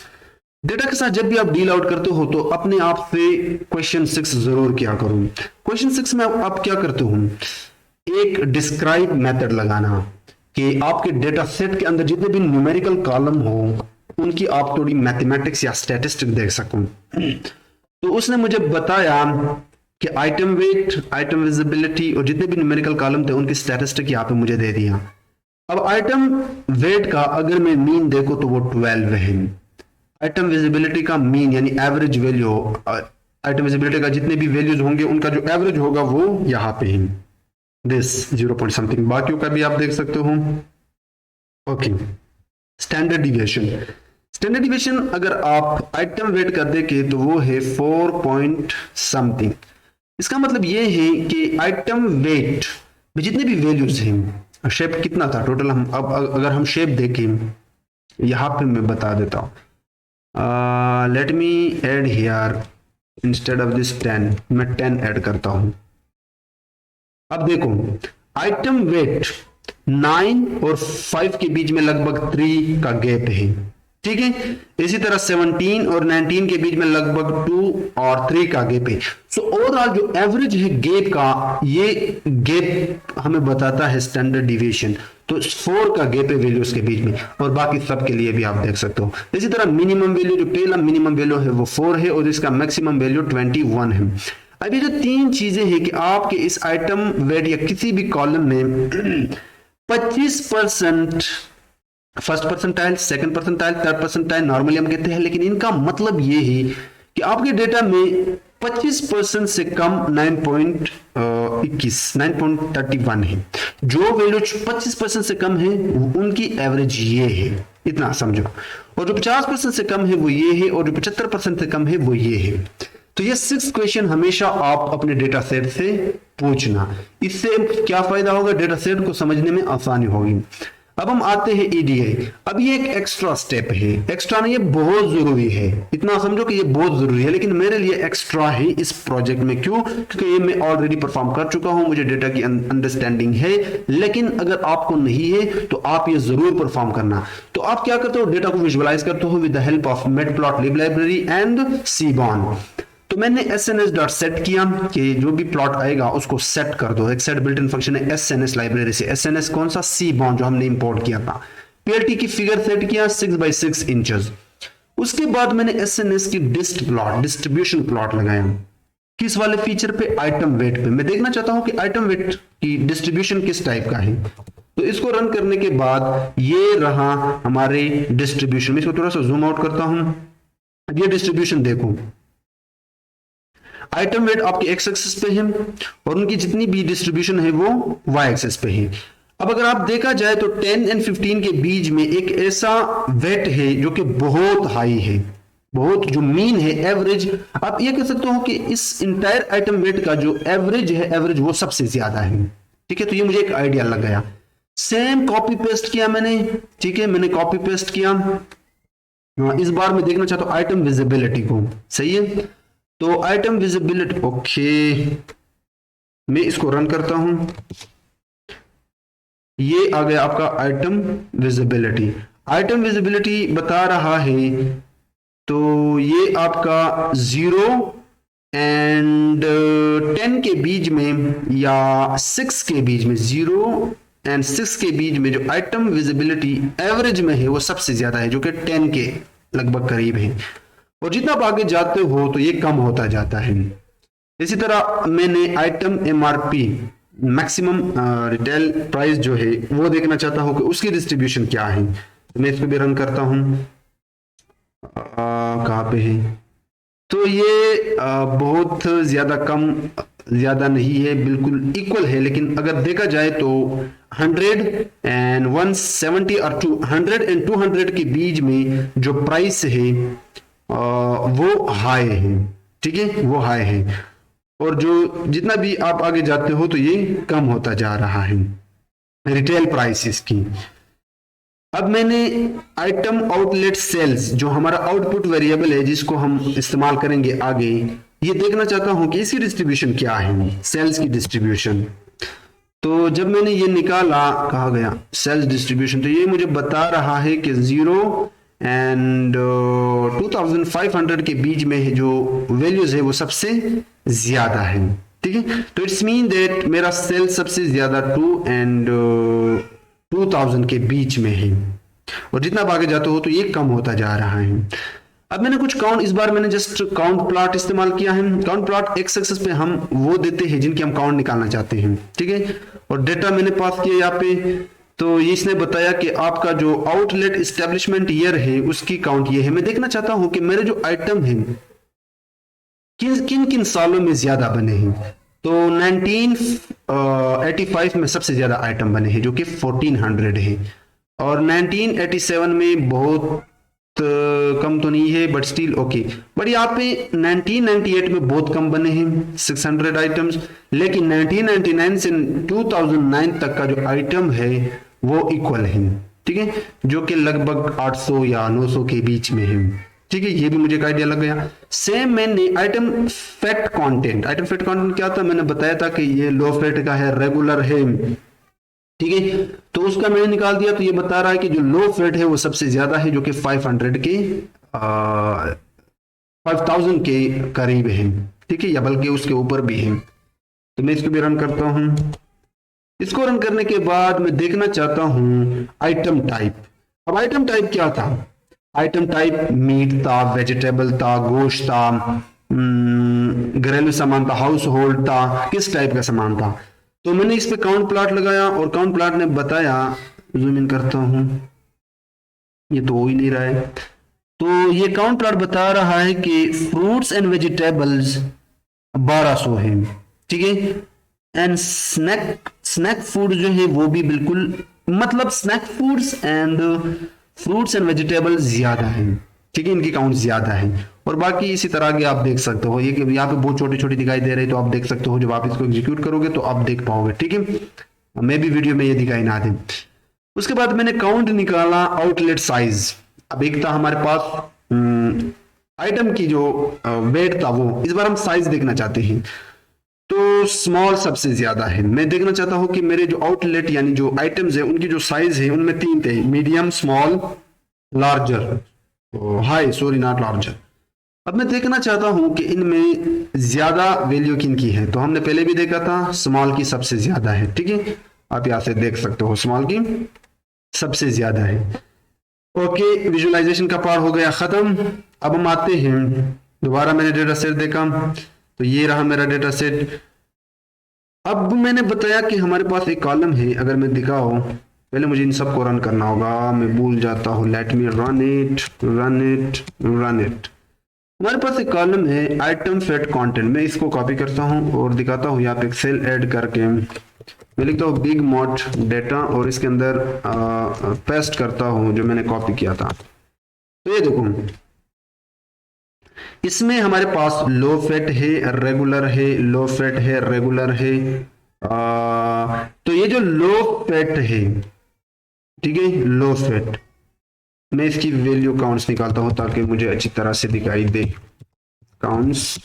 डेटा के साथ जब भी आप डील आउट करते हो तो अपने आप से क्वेश्चन 6 जरूर किया करो। क्वेश्चन 6 में आप क्या करते हो, एक डिस्क्राइब मेथड लगाना कि आपके डेटा सेट के अंदर जितने भी न्यूमेरिकल कॉलम हो उनकी आप थोड़ी मैथमेटिक्स या स्टैटिस्टिक देख सको। तो उसने मुझे बताया कि आइटम वेट, आइटम विजिबिलिटी और जितने भी न्यूमेरिकल कॉलम थे उनकी स्टैटिस्टिक यहाँ पे मुझे दे दिया। अब आइटम वेट का अगर मैं मीन देखो तो वो 12 है। आइटम विजिबिलिटी का मीन यानी एवरेज वैल्यू, आइटम विजिबिलिटी का जितने भी वैल्यूज होंगे उनका जो एवरेज होगा वो यहाँ पे है दिस 0 पॉइंट समथिंग। बाकियों का भी आप देख सकते हो। Okay, standard deviation, standard deviation अगर आप आइटम वेट कर देखे तो वो है 4 पॉइंट समथिंग। इसका मतलब ये है कि आइटम वेट में जितने भी वैल्यूज हैं, शेप कितना था टोटल, हम अब अगर हम शेप देखें यहाँ पे मैं बता देता हूँ। Let me add here instead of this 10, मैं 10 ऐड करता हूं। अब देखो आइटम वेट 9 और 5 के बीच में लगभग 3 का गैप है, ठीक है। इसी तरह 17 और 19 के बीच में लगभग 2 और 3 का गैप है। सो ओवरऑल जो एवरेज है गैप का, ये गैप हमें बताता है स्टैंडर्ड डिविएशन। तो 4 का गैप है वैल्यूज के बीच में, और बाकी सब के लिए भी आप देख सकते हो। इसी तरह मिनिमम वैल्यू, जो पहला मिनिमम वैल्यू है वो 4 है और इसका मैक्सिमम वैल्यू 21 है। अब ये जो 3 चीजें हैं कि आपके इस आइटम वेट या किसी भी कॉलम में 25% first percentile, second percentile, third percentile normally हम कहते हैं, लेकिन इनका मतलब ये है कि आपके डेटा में 25% से कम 9.31 है। जो वैल्यू 25% से कम है उनकी एवरेज ये है, इतना समझो। और जो 50% से कम है वो ये है, और जो 75% से कम है वो ये है। तो ये 6 क्वेश्चन हमेशा आप अपने डेटा सेट से पूछना। इससे क्या फायदा होगा, डेटा सेट को समझने में आसानी होगी। अब हम आते हैं ईडीआई। अब ये एक एक्स्ट्रा स्टेप है, एक्स्ट्रा नहीं, ये बहुत जरूरी है। इतना समझो कि ये बहुत जरूरी है, लेकिन मेरे लिए एक्स्ट्रा है इस प्रोजेक्ट में। क्यों? क्योंकि ये मैं ऑलरेडी परफॉर्म कर चुका हूं, मुझे डेटा की अंडरस्टैंडिंग है। लेकिन अगर आपको नहीं है तो आप ये जरूर परफॉर्म करना। तो आप क्या करते हो, डेटा को विजुअलाइज करते हो with the help of matplotlib library and seaborn. तो मैंने sns.set किया कि जो भी प्लॉट आएगा उसको सेट कर दो। एक सेट बिल्ट इन फंक्शन है sns लाइब्रेरी से। sns कौन सा, सीबॉन जो हमने इंपोर्ट किया था। plt की फिगर सेट किया 6x6 इंचेस। उसके बाद मैंने sns की डिस्ट प्लॉट, डिस्ट्रीब्यूशन प्लॉट लगाया। किस वाले फीचर पे, आइटम वेट पे। मैं देखना चाहता हूं कि आइटम वेट की डिस्ट्रीब्यूशन किस टाइप का है। तो इसको रन करने के बाद ये रहा हमारे डिस्ट्रीब्यूशन। मैं इसको थोड़ा सा जूम आउट करता हूं। अब ये डिस्ट्रीब्यूशन देखो, आइटम वेट आपके एक्स एक्सिस पे है और उनकी जितनी भी डिस्ट्रीब्यूशन है वो वाई एक्सिस पे है। अब अगर आप देखा जाए तो 10 और 15 के बीच में एक ऐसा वेट है जो कि बहुत हाई है, बहुत जो मीन है, एवरेज। आप ये कह सकते हो कि इस इंटायर आइटम वेट का जो एवरेज है, एवरेज वो सबसे ज्यादा है, ठीक है। तो ये मुझे एक आइडिया लग गया। सेम कॉपी पेस्ट किया मैंने, ठीक है, मैंने कॉपी पेस्ट किया। इस बार मैं देखना चाहता हूं आइटम विजिबिलिटी को, सही है। तो आइटम विजिबिलिटी, ओके, मैं इसको रन करता हूं। ये आ गया आपका आइटम विजिबिलिटी। आइटम विजिबिलिटी बता रहा है, तो ये आपका 0 एंड 10 के बीच में या 6 के बीच में, 0 एंड 6 के बीच में जो आइटम विजिबिलिटी एवरेज में है वो सबसे ज्यादा है, जो कि 10 के लगभग करीब है। और जितना आप आगे जाते हो तो ये कम होता जाता है। इसी तरह मैंने item MRP, maximum retail price जो है वो देखना चाहता हूं कि उसकी डिस्ट्रीब्यूशन क्या है। तो मैं इसको भी रन करता हूं। कहाँ पे है, तो ये बहुत ज्यादा कम, ज्यादा नहीं है, बिल्कुल इक्वल है। लेकिन अगर देखा जाए तो 100 एंड 170 और 200 एंड 200 के बीच में जो प्राइस है वो हाई है, ठीक है, वो हाई है। और जो जितना भी आप आगे जाते हो तो ये कम होता जा रहा है रिटेल प्राइसेस की। अब मैंने आइटम आउटलेट सेल्स, जो हमारा आउटपुट वेरिएबल है जिसको हम इस्तेमाल करेंगे आगे, ये देखना चाहता हूं कि इसकी डिस्ट्रीब्यूशन क्या है, सेल्स की डिस्ट्रीब्यूशन। तो जब मैंने ये निकाला, कहा गया सेल्स डिस्ट्रीब्यूशन, तो ये मुझे बता रहा है कि 0 एंड 2500 के बीच में जो वैल्यूज है वो सबसे ज्यादा है, ठीक है। तो इट्स मीन दैट मेरा सेल सबसे ज्यादा 2 एंड 2000 के बीच में है, और जितना आप आगे जाते हो तो ये कम होता जा रहा है। अब मैंने कुछ काउंट, इस बार मैंने जस्ट काउंट प्लॉट इस्तेमाल किया है। काउंट प्लॉट एक्स एक्सिस पे हम वो देते हैं जिनकी हम काउंट निकालना चाहते हैं, ठीक है। और डेटा मैंने पास किया यहाँ पे, तो ये इसने बताया कि आपका जो आउटलेट इस्टेब्लिशमेंट ईयर है उसकी काउंट ये है। मैं देखना चाहता हूं कि मेरे जो आइटम हैं किन किन सालों में ज्यादा बने हैं। तो 1985 में सबसे ज्यादा आइटम बने हैं जो कि 1400 है, और 1987 में बहुत कम तो नहीं है बट स्टिल ओके। बट यहाँ पे 1998 में बहुत कम बने हैं 600 आइटम्स, लेकिन 1999 से 2009 तक का जो आइटम है वो इक्वल है, ठीक है, जो कि लगभग 800 या 900 के बीच में है, ठीक है। ये भी मुझे एक आइडिया लग गया। सेम मैंने आइटम फैट कंटेंट क्या था, मैंने बताया था कि ये लो फैट का है, रेगुलर है, ठीक है। तो उसका मैंने निकाल दिया, तो ये बता रहा है कि जो लो फैट है वो सबसे ज्यादा है, जो कि 5000 के करीब है, ठीक है, या बल्कि उसके ऊपर भी है। तो मैं इसको भी रन करता हूं। इसको रन करने के बाद मैं देखना चाहता हूं आइटम टाइप। अब आइटम टाइप क्या था? आइटम टाइप मीट था, वेजिटेबल था, गोश्त था, घरेलू सामान था, हाउस होल्ड था, किस टाइप का सामान था। तो मैंने इस पे काउंट प्लॉट लगाया और काउंट प्लॉट ने बताया, जूम इन करता हूं, ये तो हो ही नहीं रहा है। तो ये काउंट प्लॉट बता रहा है कि फ्रूट्स एंड वेजिटेबल्स 1200 है, ठीक है। एंड स्नैक फूड जो है वो भी बिल्कुल, मतलब snack foods and fruits and vegetables ज्यादा है, ठीक है, इनकी काउंट ज्यादा है। और बाकी इसी तरह के आप देख सकते हो, ये यहाँ पे बहुत छोटी छोटी दिखाई दे रही, तो आप देख सकते हो जब आप इसको एग्जीक्यूट करोगे तो आप देख पाओगे, ठीक है। मे भी वीडियो में ये दिखाई ना दे। उसके बाद मैंने काउंट निकाला आउटलेट साइज। अब एक था हमारे पास आइटम की जो वेट था, वो इस बार हम साइज देखना चाहते हैं। तो स्मॉल सबसे ज्यादा है। मैं देखना चाहता हूं कि मेरे जो आउटलेट यानी जो आइटम्स है उनकी जो साइज है उनमें 3 थे, medium, small, larger, high, sorry not larger. अब मैं देखना चाहता हूं कि इनमें ज्यादा वैल्यू किन की है। तो हमने पहले भी देखा था स्मॉल की सबसे ज्यादा है, ठीक है, आप यहां से देख सकते हो स्मॉल की सबसे ज्यादा है। ओके, विजुअलाइजेशन का पार्ट हो गया खत्म। अब हम आते हैं, दोबारा मैंने डेटा सेट देखा, तो ये रहा मेरा डेटा सेट। अब मैंने बताया कि हमारे पास एक कॉलम है, अगर मैं दिखाऊं, पहले मुझे इन सबको रन करना होगा, मैं भूल जाता हूं। Late me run it. हमारे पास एक कॉलम है आइटम फैट कंटेंट। मैं इसको कॉपी करता हूं और दिखाता हूं, यहाँ पे एक सेल ऐड करके मैं लिखता हूं बिग मॉट डेटा और इसके अंदर पेस्ट करता हूं जो मैंने कॉपी किया था। तो ये देखो, इसमें हमारे पास लो फैट है, रेगुलर है, लो फैट है, रेगुलर है। तो ये जो लो फैट है, ठीक है, लो फैट, मैं इसकी वैल्यू काउंट्स निकालता हूं ताकि मुझे अच्छी तरह से दिखाई दे। काउंट्स,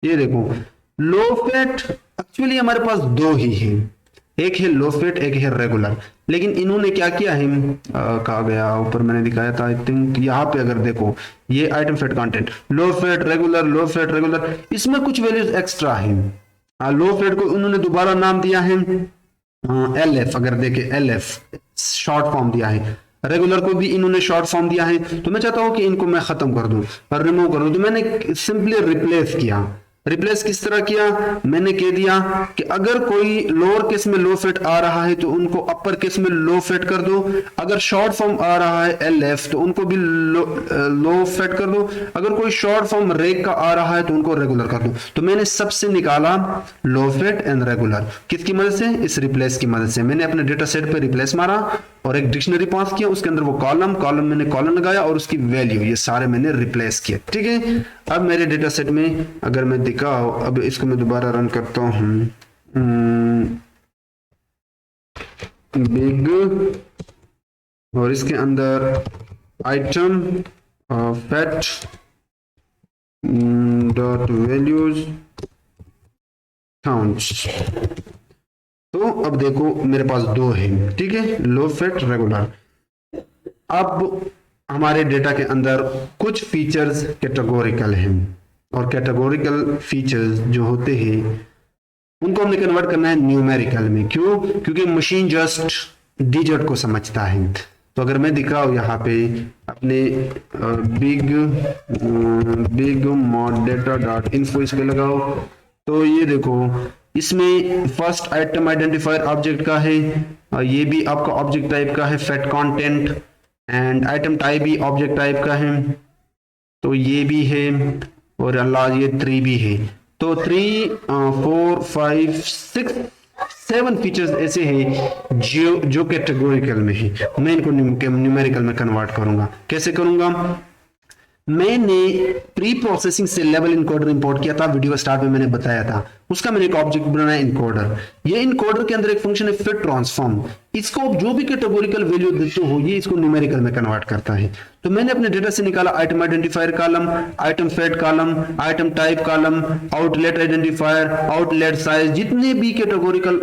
ये देखो लो फैट एक्चुअली हमारे पास दो ही है, एक है लो फैट, एक है रेगुलर। लेकिन इन्होंने क्या किया है, कहा गया ऊपर मैंने दिखाया था, आई थिंक यहाँ पे अगर देखो, ये item fat content low fat regular, low fat regular, इसमें कुछ वैल्यूज एक्स्ट्रा है। लो फैट को उन्होंने दोबारा नाम दिया है LF, अगर देखे LF शॉर्ट फॉर्म दिया है। रेगुलर को भी इन्होंने शॉर्ट फॉर्म दिया है। तो मैं चाहता हूं कि इनको मैं खत्म कर दूं और रिमूव कर दूं। तो मैंने सिंपली रिप्लेस किया। रिप्लेस किस तरह किया, मैंने कह दिया कि अगर कोई लोअर केस में लो फैट आ रहा है तो उनको अपर केस में लो फैट कर दो, अगर शॉर्ट फॉर्म आ रहा है LF तो उनको भी लो फैट कर दो, अगर कोई शॉर्ट फॉर्म रेग का आ रहा है तो उनको रेगुलर कर दो। तो मैंने सबसे निकाला लो फैट एंड रेगुलर, किसकी मदद से, इस रिप्लेस की मदद से। मैंने अपने डेटा सेट पे रिप्लेस मारा और एक डिक्शनरी पास किया, उसके अंदर वो कॉलम मैंने कॉलम लगाया और उसकी वैल्यू ये सारे मैंने रिप्लेस किए, ठीक है। अब मेरे डेटा सेट में अगर मैं दिखाऊं, अब इसको मैं दोबारा रन करता हूं, बिग, और इसके अंदर item fat dot values counts. तो अब देखो मेरे पास दो है, ठीक है, लो फैट रेगुलर। अब हमारे डेटा के अंदर कुछ फीचर्स कैटेगोरिकल हैं, और कैटेगोरिकल फीचर्स जो होते हैं उनको हमने कन्वर्ट करना है न्यूमेरिकल में। क्यों? क्योंकि मशीन जस्ट डिजिट को समझता है। तो अगर मैं दिख रहा हूं यहाँ पे अपने बिग मॉडेटा डॉट इन्फो इस पे लगाओ, तो ये देखो इसमें फर्स्ट आइटम आइडेंटिफायर ऑब्जेक्ट का है, ये भी आपका ऑब्जेक्ट टाइप का है fat content, and item type भी ऑब्जेक्ट टाइप का है, तो ये भी है, और अल्लाह ये 3 भी है। तो 3 4 5 6 7 फीचर्स ऐसे हैं जो कैटेगोरिकल में है। मैं इनको न्यूमेरिकल में कन्वर्ट करूंगा। कैसे करूंगा? मैंने प्री प्रोसेसिंग से लेवल इनकोडर इंपोर्ट किया था, वीडियो स्टार्ट में मैंने बताया था। उसका मैंने एक ऑब्जेक्ट बनाया इनकोडर। ये इनकोडर के अंदर एक फंक्शन है फिट ट्रांसफॉर्म। इसको जो भी कैटेगोरिकल वैल्यू देते हो ये इसको न्यूमेरिकल में कन्वर्ट करता है। तो मैंने अपने डेटा से निकाला item identifier column, item fat column, item type column, outlet identifier, outlet size, जितने भी कैटेगोरिकल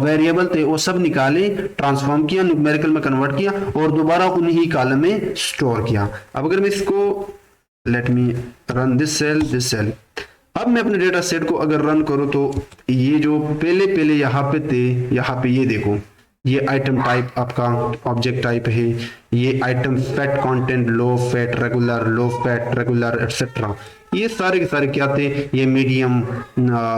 वेरिएबल थे वो सब निकाले, ट्रांसफॉर्म किया, न्यूमेरिकल में कन्वर्ट किया और दोबारा उन्हीं कॉलम में स्टोर किया। अब अगर मैं इसको let me run this cell, अब मैं अपने डेटा सेट को अगर रन करूं तो ये जो पहले यहाँ पे थे, यहाँ पे ये देखो ये आइटम टाइप आपका ऑब्जेक्ट टाइप है, ये item fat content low fat regular etcetera, ये सारे के सारे क्या थे, ये मीडियम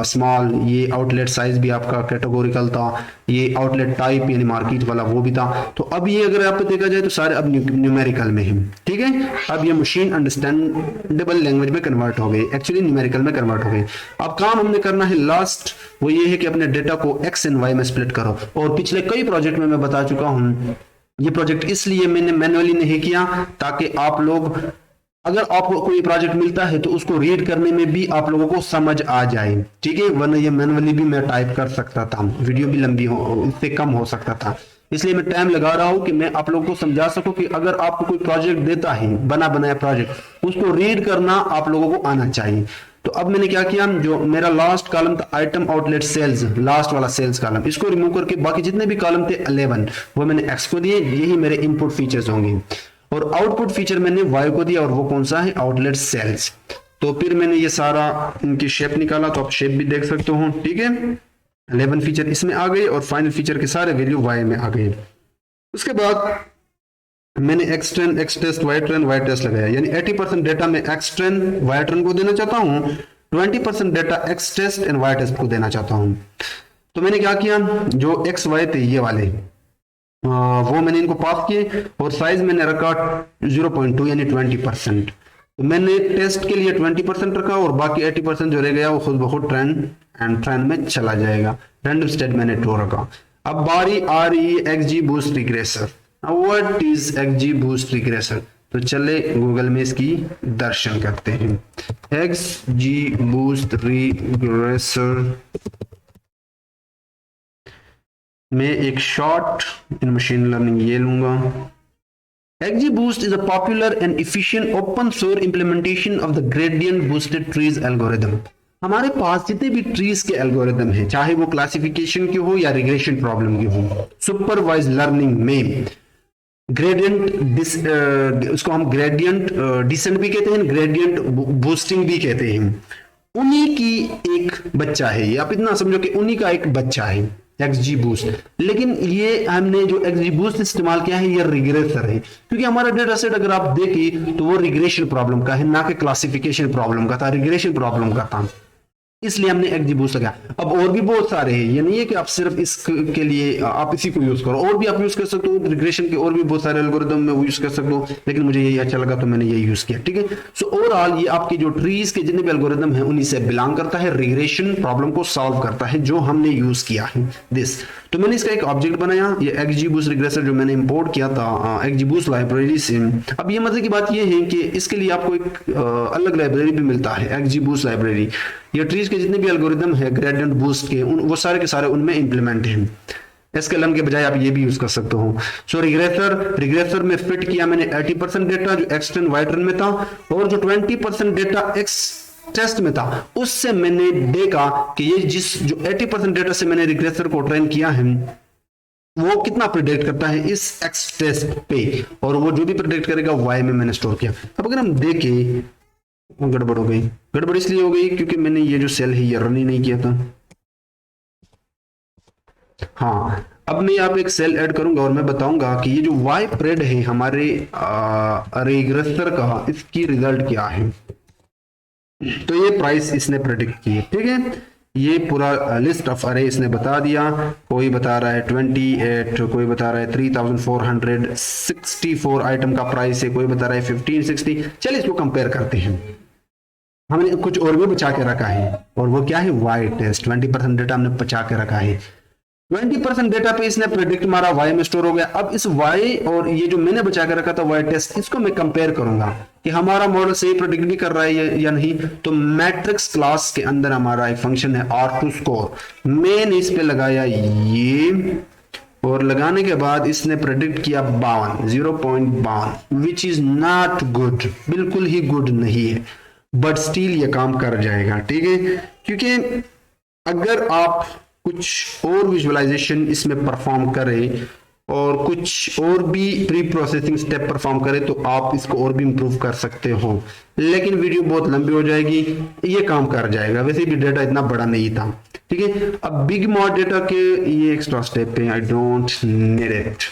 स्मॉल, ये आउटलेट साइज भी आपका कैटेगोरिकल था, ये आउटलेट टाइप यानी मार्केट वाला वो भी था। तो अब ये अगर आप देखा जाए तो सारे अब न्यूमेरिकल में है। ठीक है, अब ये मशीन अंडरस्टैंडेबल लैंग्वेज में कन्वर्ट हो गए, एक्चुअली न्यूमेरिकल में कन्वर्ट हो गए। अब काम हमने करना है लास्ट, वो ये है कि अपने डेटा को एक्स एंड वाई में स्प्लिट करो। और पिछले कई प्रोजेक्ट में मैं बता चुका हूं, ये प्रोजेक्ट इसलिए मैंने मैन्युअली नहीं किया ताकि आप लोग अगर आपको कोई प्रोजेक्ट मिलता है तो उसको रीड करने में भी आप लोगों को समझ आ जाए। ठीक है, वरना ये मैनुअली भी मैं टाइप कर सकता था, वीडियो भी लंबी हो, इससे कम हो सकता था। इसलिए मैं टाइम लगा रहा हूं कि मैं आप लोगों को समझा सकूं कि अगर आपको कोई प्रोजेक्ट देता है, बना बनाया प्रोजेक्ट, उसको रीड करना आप लोगों को आना चाहिए। तो अब मैंने क्या किया, जो मेरा लास्ट कॉलम था आइटम आउटलेट सेल्स, लास्ट वाला सेल्स कॉलम, इसको रिमूव करके बाकी जितने भी कॉलम थे 11 वो मैंने एक्स को दिए, यही मेरे इनपुट फीचर्स होंगे। और आउटपुट फीचर मैंने वाई को दिया, और वो कौन सा है, आउटलेट सेल्स। तो फिर मैंने ये सारा इनकी शेप निकाला, तो आप शेप भी देख सकते हो। ठीक है, 11 फीचर इसमें आ गए और फाइनल फीचर के सारे वैल्यू वाई में आ गए। उसके बाद मैंने x train, x test, y train, y test लगाया, यानी 80% डेटा मैं एक्सट्रेन वाई ट्रेन को देना चाहता हूँ, 20% data X test and Y test को देना चाहता हूँ। तो मैंने क्या किया, जो एक्स वाई थे ये वाले वो मैंने इनको पास किए, और साइज मैंने रखा 0.2 यानी 20%। तो मैंने टेस्ट के लिए 20% रखा, और बाकी 80% जो रह गया वो खुद ब खुद ट्रेंड में चला जाएगा। रैंडम स्टेट मैंने ट्रू रखा। अब बारी आ रही है XD boost regressor. What is XD boost regressor? तो चले गूगल में इसकी दर्शन करते हैं। एक्सजी बूस्ट रिग्रेसर मैं एक शॉर्ट इन मशीन लर्निंग ये लूंगा। XGBoost is a popular and efficient open source implementation of the gradient boosted trees algorithm। हमारे पास जितने भी ट्रीज के एल्गोरिदम है, चाहे वो क्लासिफिकेशन की हो या रिग्रेशन प्रॉब्लम की हो, सुपरवाइज लर्निंग में ग्रेडियंट उसको हम ग्रेडियंट डिसेंट भी कहते हैं, ग्रेडियंट बूस्टिंग भी कहते हैं, उन्हीं की एक बच्चा है ये। आप इतना समझो कि उन्हीं का एक बच्चा है एक्सजी बूस्ट। लेकिन ये हमने जो एक्सजी बूस्ट इस्तेमाल किया है ये रिग्रेसर है, क्योंकि हमारा डेटा सेट अगर आप देखें तो वो रिग्रेशन प्रॉब्लम का है, ना कि क्लासिफिकेशन प्रॉब्लम का था, रिग्रेशन प्रॉब्लम का था, इसलिए हमने एक्सजी बूस्ट लगाया। अब और भी बहुत सारे हैं, ये नहीं है कि आप सिर्फ इसके लिए आप इसी को यूज करो, और भी आप यूज कर सकते हो रिग्रेशन के, और भी बहुत सारे एल्गोरिदम में वो यूज कर सकते हो, लेकिन मुझे यही अच्छा लगा तो मैंने यही यूज किया। ठीक है, सो ओवरऑल ये आपके जो ट्रीज के जितने भी एल्गोरिदम है उन्हीं से बिलोंग करता है, रिग्रेशन प्रॉब्लम को सॉल्व करता है जो हमने यूज किया है दिस। तो मैंने इसका एक ऑब्जेक्ट बनाया, ये एक्सजी बूस्ट रिग्रेसर जो मैंने इंपोर्ट किया था एक्सजी बूस्ट लाइब्रेरी से। अब ये मजे की बात ये है कि इसके लिए आपको एक अलग लाइब्रेरी भी मिलता है, एक्सजी बूस्ट लाइब्रेरी। ये ट्रीज के जितने भी एल्गोरिदम है ग्रेडियंट बूस्ट के, वो सारे के सारे उनमें इंप्लीमेंट हैं। एसकेएलएम के बजाय आप ये भी यूज कर सकते हो। सो रिग्रेसर में फिट किया मैंने 80% डेटा जो एक्सट्रेन वाइट्रेन में था, और जो 20% डेटा एक्स टेस्ट में था उससे मैंने देखा कि ये जो 80% डेटा से मैंने रिग्रेसर को ट्रेन किया है वो कितना प्रिडिक्ट करता है इस एक्स टेस्ट पे, और वो जो भी प्रिडिक्ट करेगा वाई में मैंने स्टोर किया। अब अगर हम देखें, गड़बड़ हो गई। गड़बड़ इसलिए हो गई क्योंकि मैंने ये जो सेल है ये रन ही नहीं किया था। हाँ, अब मैं यहाँ पे एक सेल ऐड करूंगा और मैं बताऊंगा कि ये जो वाई प्रेड है हमारे रिग्रेसर का, इसकी रिजल्ट क्या है। तो ये प्राइस इसने प्रेडिक्ट की है, ठीक है। ये पूरा लिस्ट ऑफ अरे इसने बता दिया। कोई बता रहा है 28, कोई बता रहा है 3464 आइटम का प्राइस है, कोई बता रहा है 1560। चलिए इसको कंपेयर करते हैं। हमने कुछ और भी बचा के रखा है, और वो क्या है, वाई टेस्ट। 20% डेटा हमने बचा के रखा है। 20% डेटा पे इसने प्रेडिक्ट मारा, वाई में स्टोर हो गया। अब इस वाई और ये जो मैंने बचा के रखा था वाई टेस्ट, इसको मैं कंपेयर करूंगा कि हमारा मॉडल सही प्रेडिक्ट भी कर रहा है या नहीं। तो मैट्रिक्स क्लास के अंदर हमारा एक फंक्शन है R2 स्कोर। मैंने इस पे लगाया ये, और लगाने के बाद इसने प्रेडिक्ट किया 0.52, विच इज नॉट गुड, बिल्कुल ही गुड नहीं है। बट स्टिल ये काम कर जाएगा, ठीक है। क्योंकि अगर आप कुछ और विजुअलाइजेशन इसमें परफॉर्म करें और कुछ और भी प्री प्रोसेसिंग स्टेप परफॉर्म करें तो आप इसको और भी इंप्रूव कर सकते हो, लेकिन वीडियो बहुत लंबी हो जाएगी। ये काम कर जाएगा, वैसे भी डेटा इतना बड़ा नहीं था, ठीक है। अब बिग मॉड डेटा के ये एक्स्ट्रा स्टेप है, आई डोंट नीड इट,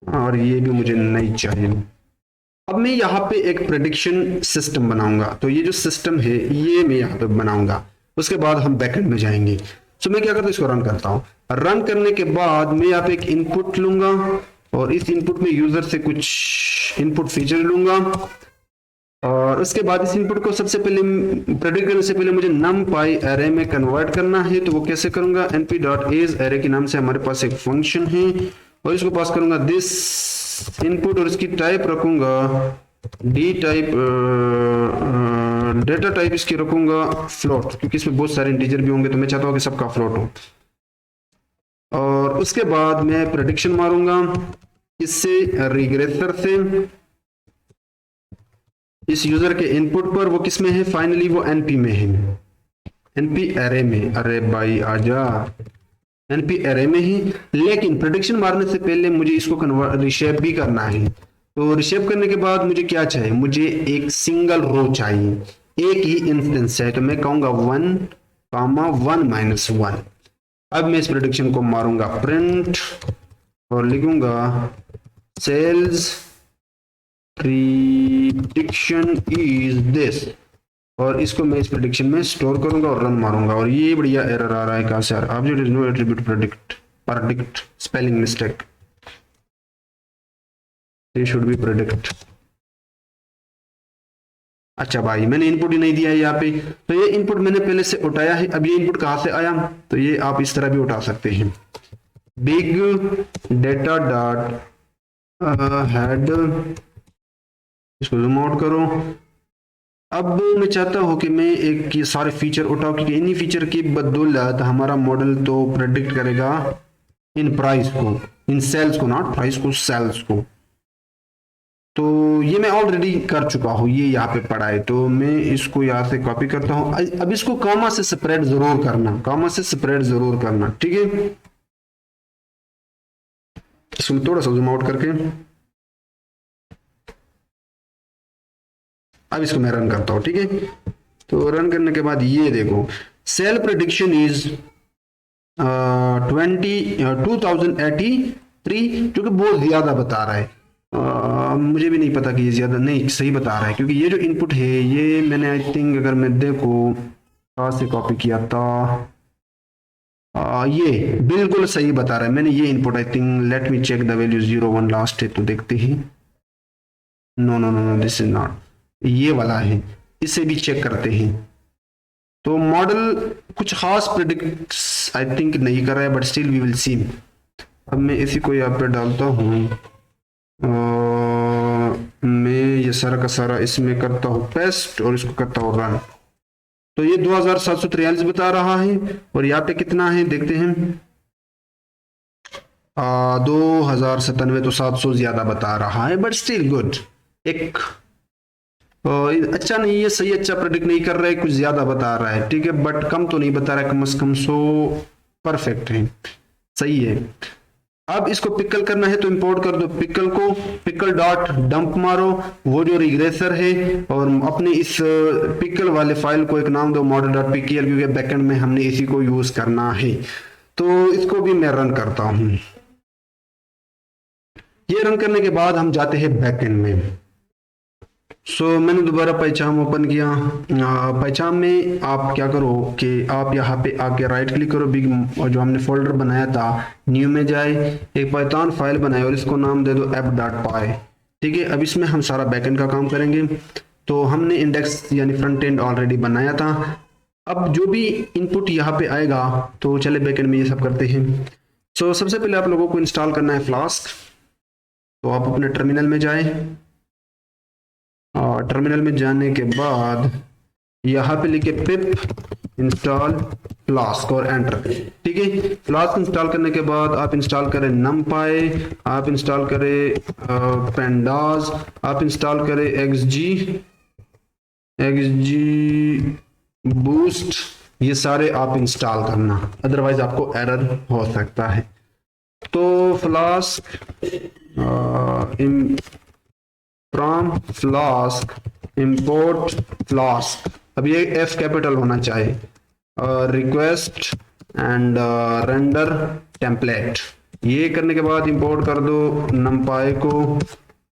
और ये भी मुझे नहीं चाहिए। अब मैं यहाँ पे एक प्रेडिक्शन सिस्टम बनाऊंगा। तो ये जो सिस्टम है ये मैं यहाँ पे बनाऊंगा, उसके बाद हम बैकएंड में जाएंगे। तो मैं क्या करता हूँ, इसको रन करता हूँ। रन करने के बाद मैं यहाँ पे एक इनपुट लूंगा, और इस इनपुट में यूजर से कुछ इनपुट फीचर लूंगा, और उसके बाद इस इनपुट को सबसे पहले प्रेडिक्ट करने से पहले मुझे numpy अरे में कन्वर्ट करना है। तो वो कैसे करूंगा, np.age अरे के नाम से हमारे पास एक फंक्शन है, और इसको पास करूंगा दिस इनपुट, और इसकी टाइप रखूंगा डी टाइप, डेटा टाइप इसकी रखूंगा फ्लोट, क्योंकि इसमें बहुत सारे इंटीजर भी होंगे तो मैं चाहता हूँ कि सबका फ्लोट हो। और उसके बाद मैं प्रेडिक्शन मारूंगा इससे, रिग्रेसर से, इस यूजर के इनपुट पर। वो किस में है, फाइनली वो एनपी में है, एनपी अरे में। अरे भाई आजा, एनपी अरे में ही। लेकिन प्रेडिक्शन मारने से पहले मुझे इसको रिशेप भी करना है। तो रिशेप करने के बाद मुझे क्या चाहिए, मुझे एक सिंगल रो चाहिए, एक ही इंस्टेंस है। तो मैं कहूंगा 1, 1 - 1। अब मैं इस प्रेडिक्शन को मारूंगा प्रिंट, और लिखूंगा सेल्स प्रेडिक्शन इज दिस, और इसको मैं इस प्रेडिक्शन में स्टोर करूंगा और रन मारूंगा। और ये बढ़िया एरर आ रहा है, कहां से आ रहा है, object is no attribute predict spelling mistake, ये शुड बी प्रेडिक्ट। अच्छा भाई, मैंने इनपुट ही नहीं दिया है यहाँ पे, तो ये इनपुट मैंने पहले से उठाया है। अब ये इनपुट कहाँ से आया, तो ये आप इस तरह भी उठा सकते हैं, बिग डेटा डॉट हेड, इसको जूम आउट करो। अब मैं चाहता हूं कि मैं एक ये सारे फीचर उठाऊं, क्योंकि इन्हीं फीचर की बदौलत हमारा मॉडल तो प्रेडिक्ट करेगा इन प्राइस को, इन सेल्स को, नॉट प्राइस को, सेल्स को। तो ये मैं ऑलरेडी कर चुका हूँ, ये यहाँ पे पड़ा है। तो मैं इसको यहाँ से कॉपी करता हूँ। अब इसको कॉमा से सेपरेट जरूर करना, कॉमा से सेपरेट जरूर करना, ठीक है। इसको थोड़ा सा जूम आउट करके अब इसको मैं रन करता हूँ, ठीक है। तो रन करने के बाद ये देखो, सेल प्रेडिक्शन इज 2083, जो कि बहुत ज्यादा बता रहा है। मुझे भी नहीं पता कि ये ज्यादा नहीं, सही बता रहा है, क्योंकि ये जो इनपुट है ये मैंने आई थिंक, अगर मैं देखो कहाँ से कॉपी किया था, ये बिल्कुल सही बता रहा है। मैंने ये input I think, let me check the value 01 last है, तो देखते ही, no no no no, this is not, ये वाला है, इसे भी चेक करते हैं। तो मॉडल कुछ खास प्रेडिक्ट आई थिंक नहीं कर रहा है, but still we will see. अब मैं इसी को यहाँ पे डालता हूँ, मैं ये सारा का सारा इसमें करता हूँ पेस्ट, और इसको करता हूँ रन। तो ये 2743 बता रहा है, और यहाँ पे कितना है देखते हैं, 2097, तो 700 ज्यादा बता रहा है, बट स्टिल गुड। एक अच्छा नहीं, ये सही अच्छा प्रेडिक्ट नहीं कर रहा है, कुछ ज्यादा बता रहा है, ठीक है, बट कम तो नहीं बता रहा है, कम से कम 100 परफेक्ट है। सही है। अब इसको पिकल करना है तो इंपोर्ट कर दो पिकल को, पिकल डॉट डंप मारो वो जो रिग्रेसर है, और अपने इस पिकल वाले फाइल को एक नाम दो मॉडल डॉट पीकेएल, क्योंकि बैकएंड में हमने इसी को यूज करना है। तो इसको भी मैं रन करता हूं। ये रन करने के बाद हम जाते हैं बैकएंड में। मैंने दोबारा पैचाम ओपन किया। पैचाम में आप क्या करो कि आप यहाँ पे आके राइट क्लिक करो, बिग जो हमने फोल्डर बनाया था न्यू में जाए, एक पाइथन फाइल बनाए और इसको नाम दे दो app.py। ठीक है, अब इसमें हम सारा बैकएंड का काम करेंगे। तो हमने इंडेक्स यानी फ्रंट एंड ऑलरेडी बनाया था। अब जो भी इनपुट यहाँ पे आएगा तो चले बैकएंड में ये सब करते हैं। सबसे पहले आप लोगों को इंस्टॉल करना है फ्लास्क। तो आप अपने टर्मिनल में जाए, और टर्मिनल में जाने के बाद यहाँ पे लिखे पिप इंस्टॉल फ्लास्क और एंटर। ठीक है, फ्लास्क इंस्टॉल करने के बाद आप इंस्टॉल करें numpy, आप इंस्टॉल करें pandas, आप इंस्टॉल करें xg बूस्ट, ये सारे आप इंस्टॉल करना, अदरवाइज आपको एरर हो सकता है। तो flask from flask import flask, अब ये एफ कैपिटल होना चाहिए, रिक्वेस्ट एंड रेंडर टेम्पलेट। ये करने के बाद इंपोर्ट कर दो numpy को,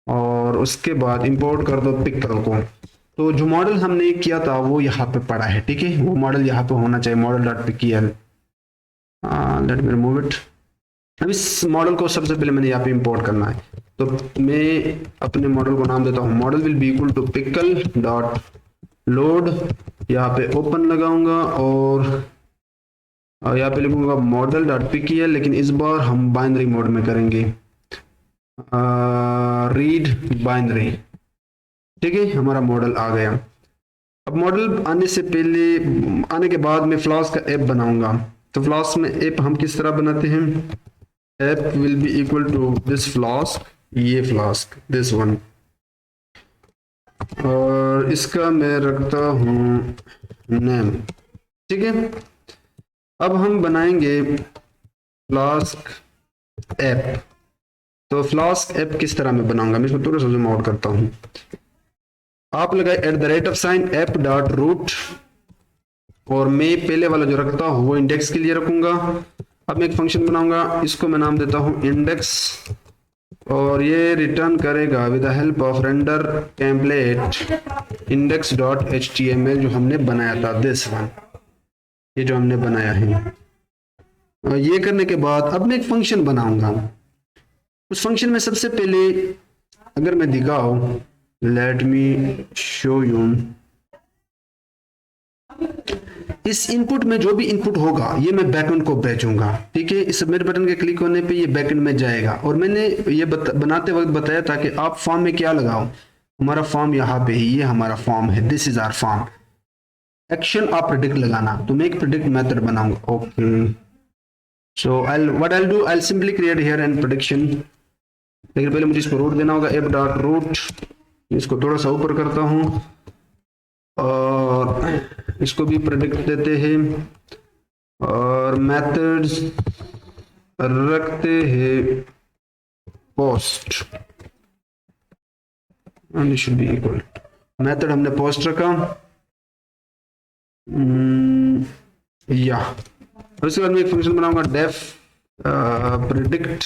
और उसके बाद इंपोर्ट कर दो पिकल को। तो जो मॉडल हमने किया था वो यहाँ पे पड़ा है। ठीक है, वो मॉडल यहाँ पे होना चाहिए, model dot pkl। Let me remove it. अब इस मॉडल को सबसे पहले मैंने यहाँ पे इंपोर्ट करना है। तो मैं अपने मॉडल को नाम देता हूँ model will be equal to pickle dot load, यहाँ पे ओपन लगाऊंगा और यहाँ पे लिखूंगा मॉडल डॉट pkl, लेकिन इस बार हम बाइनरी मोड में करेंगे, रीड बाइनरी। ठीक है, हमारा मॉडल आ गया। अब मॉडल आने से पहले, आने के बाद मैं फ्लास्क का ऐप बनाऊंगा। तो फ्लास्क में ऐप हम किस तरह बनाते हैं, app will be equal to this flask, ये फ्लास्क दिस वन, और इसका मैं रखता हूँ नेम। ठीक है, अब हम बनाएंगे फ्लास्क ऐप। तो फ्लास्क ऐप किस तरह मैं बनाऊंगा, मैं इसको थोड़ा सा जूम आउट करता हूँ। आप लगाए @@app.root, और मैं पहले वाला जो रखता हूँ वो इंडेक्स के लिए रखूंगा। अब मैं एक फंक्शन बनाऊंगा, इसको मैं नाम देता हूँ इंडेक्स, और ये रिटर्न करेगा with the help of render template index.html जो हमने बनाया था, दिस वन, ये जो हमने बनाया है। ये करने के बाद अब मैं एक फंक्शन बनाऊंगा। उस फंक्शन में सबसे पहले अगर मैं दिखाऊं, लेट मी शो यू, इस इनपुट में जो भी इनपुट होगा ये मैं बैकएंड को भेजूंगा। ठीक है, इस सबमिट बटन के क्लिक होने पे ये बैकएंड में जाएगा। और मैंने ये बनाते वक्त बताया था कि आप फॉर्म में क्या लगाओ, हमारा फॉर्म यहाँ पे है, ये हमारा फॉर्म है, this is our form. Action आप प्रेडिक्ट लगाना, तो मैं एक प्रेडिक्ट मेथड बनाऊंगा। Okay, so I'll simply create here and prediction, लेकिन पहले मुझे इसको रूट देना होगा, app.root। इसको थोड़ा सा ऊपर करता हूँ और इसको भी प्रेडिक्ट देते हैं, और मेथड्स रखते हैं post, and should be equal, method हमने पोस्ट रखा। या उसके बाद मैं एक फंक्शन बनाऊंगा डेफ प्रेडिक्ट।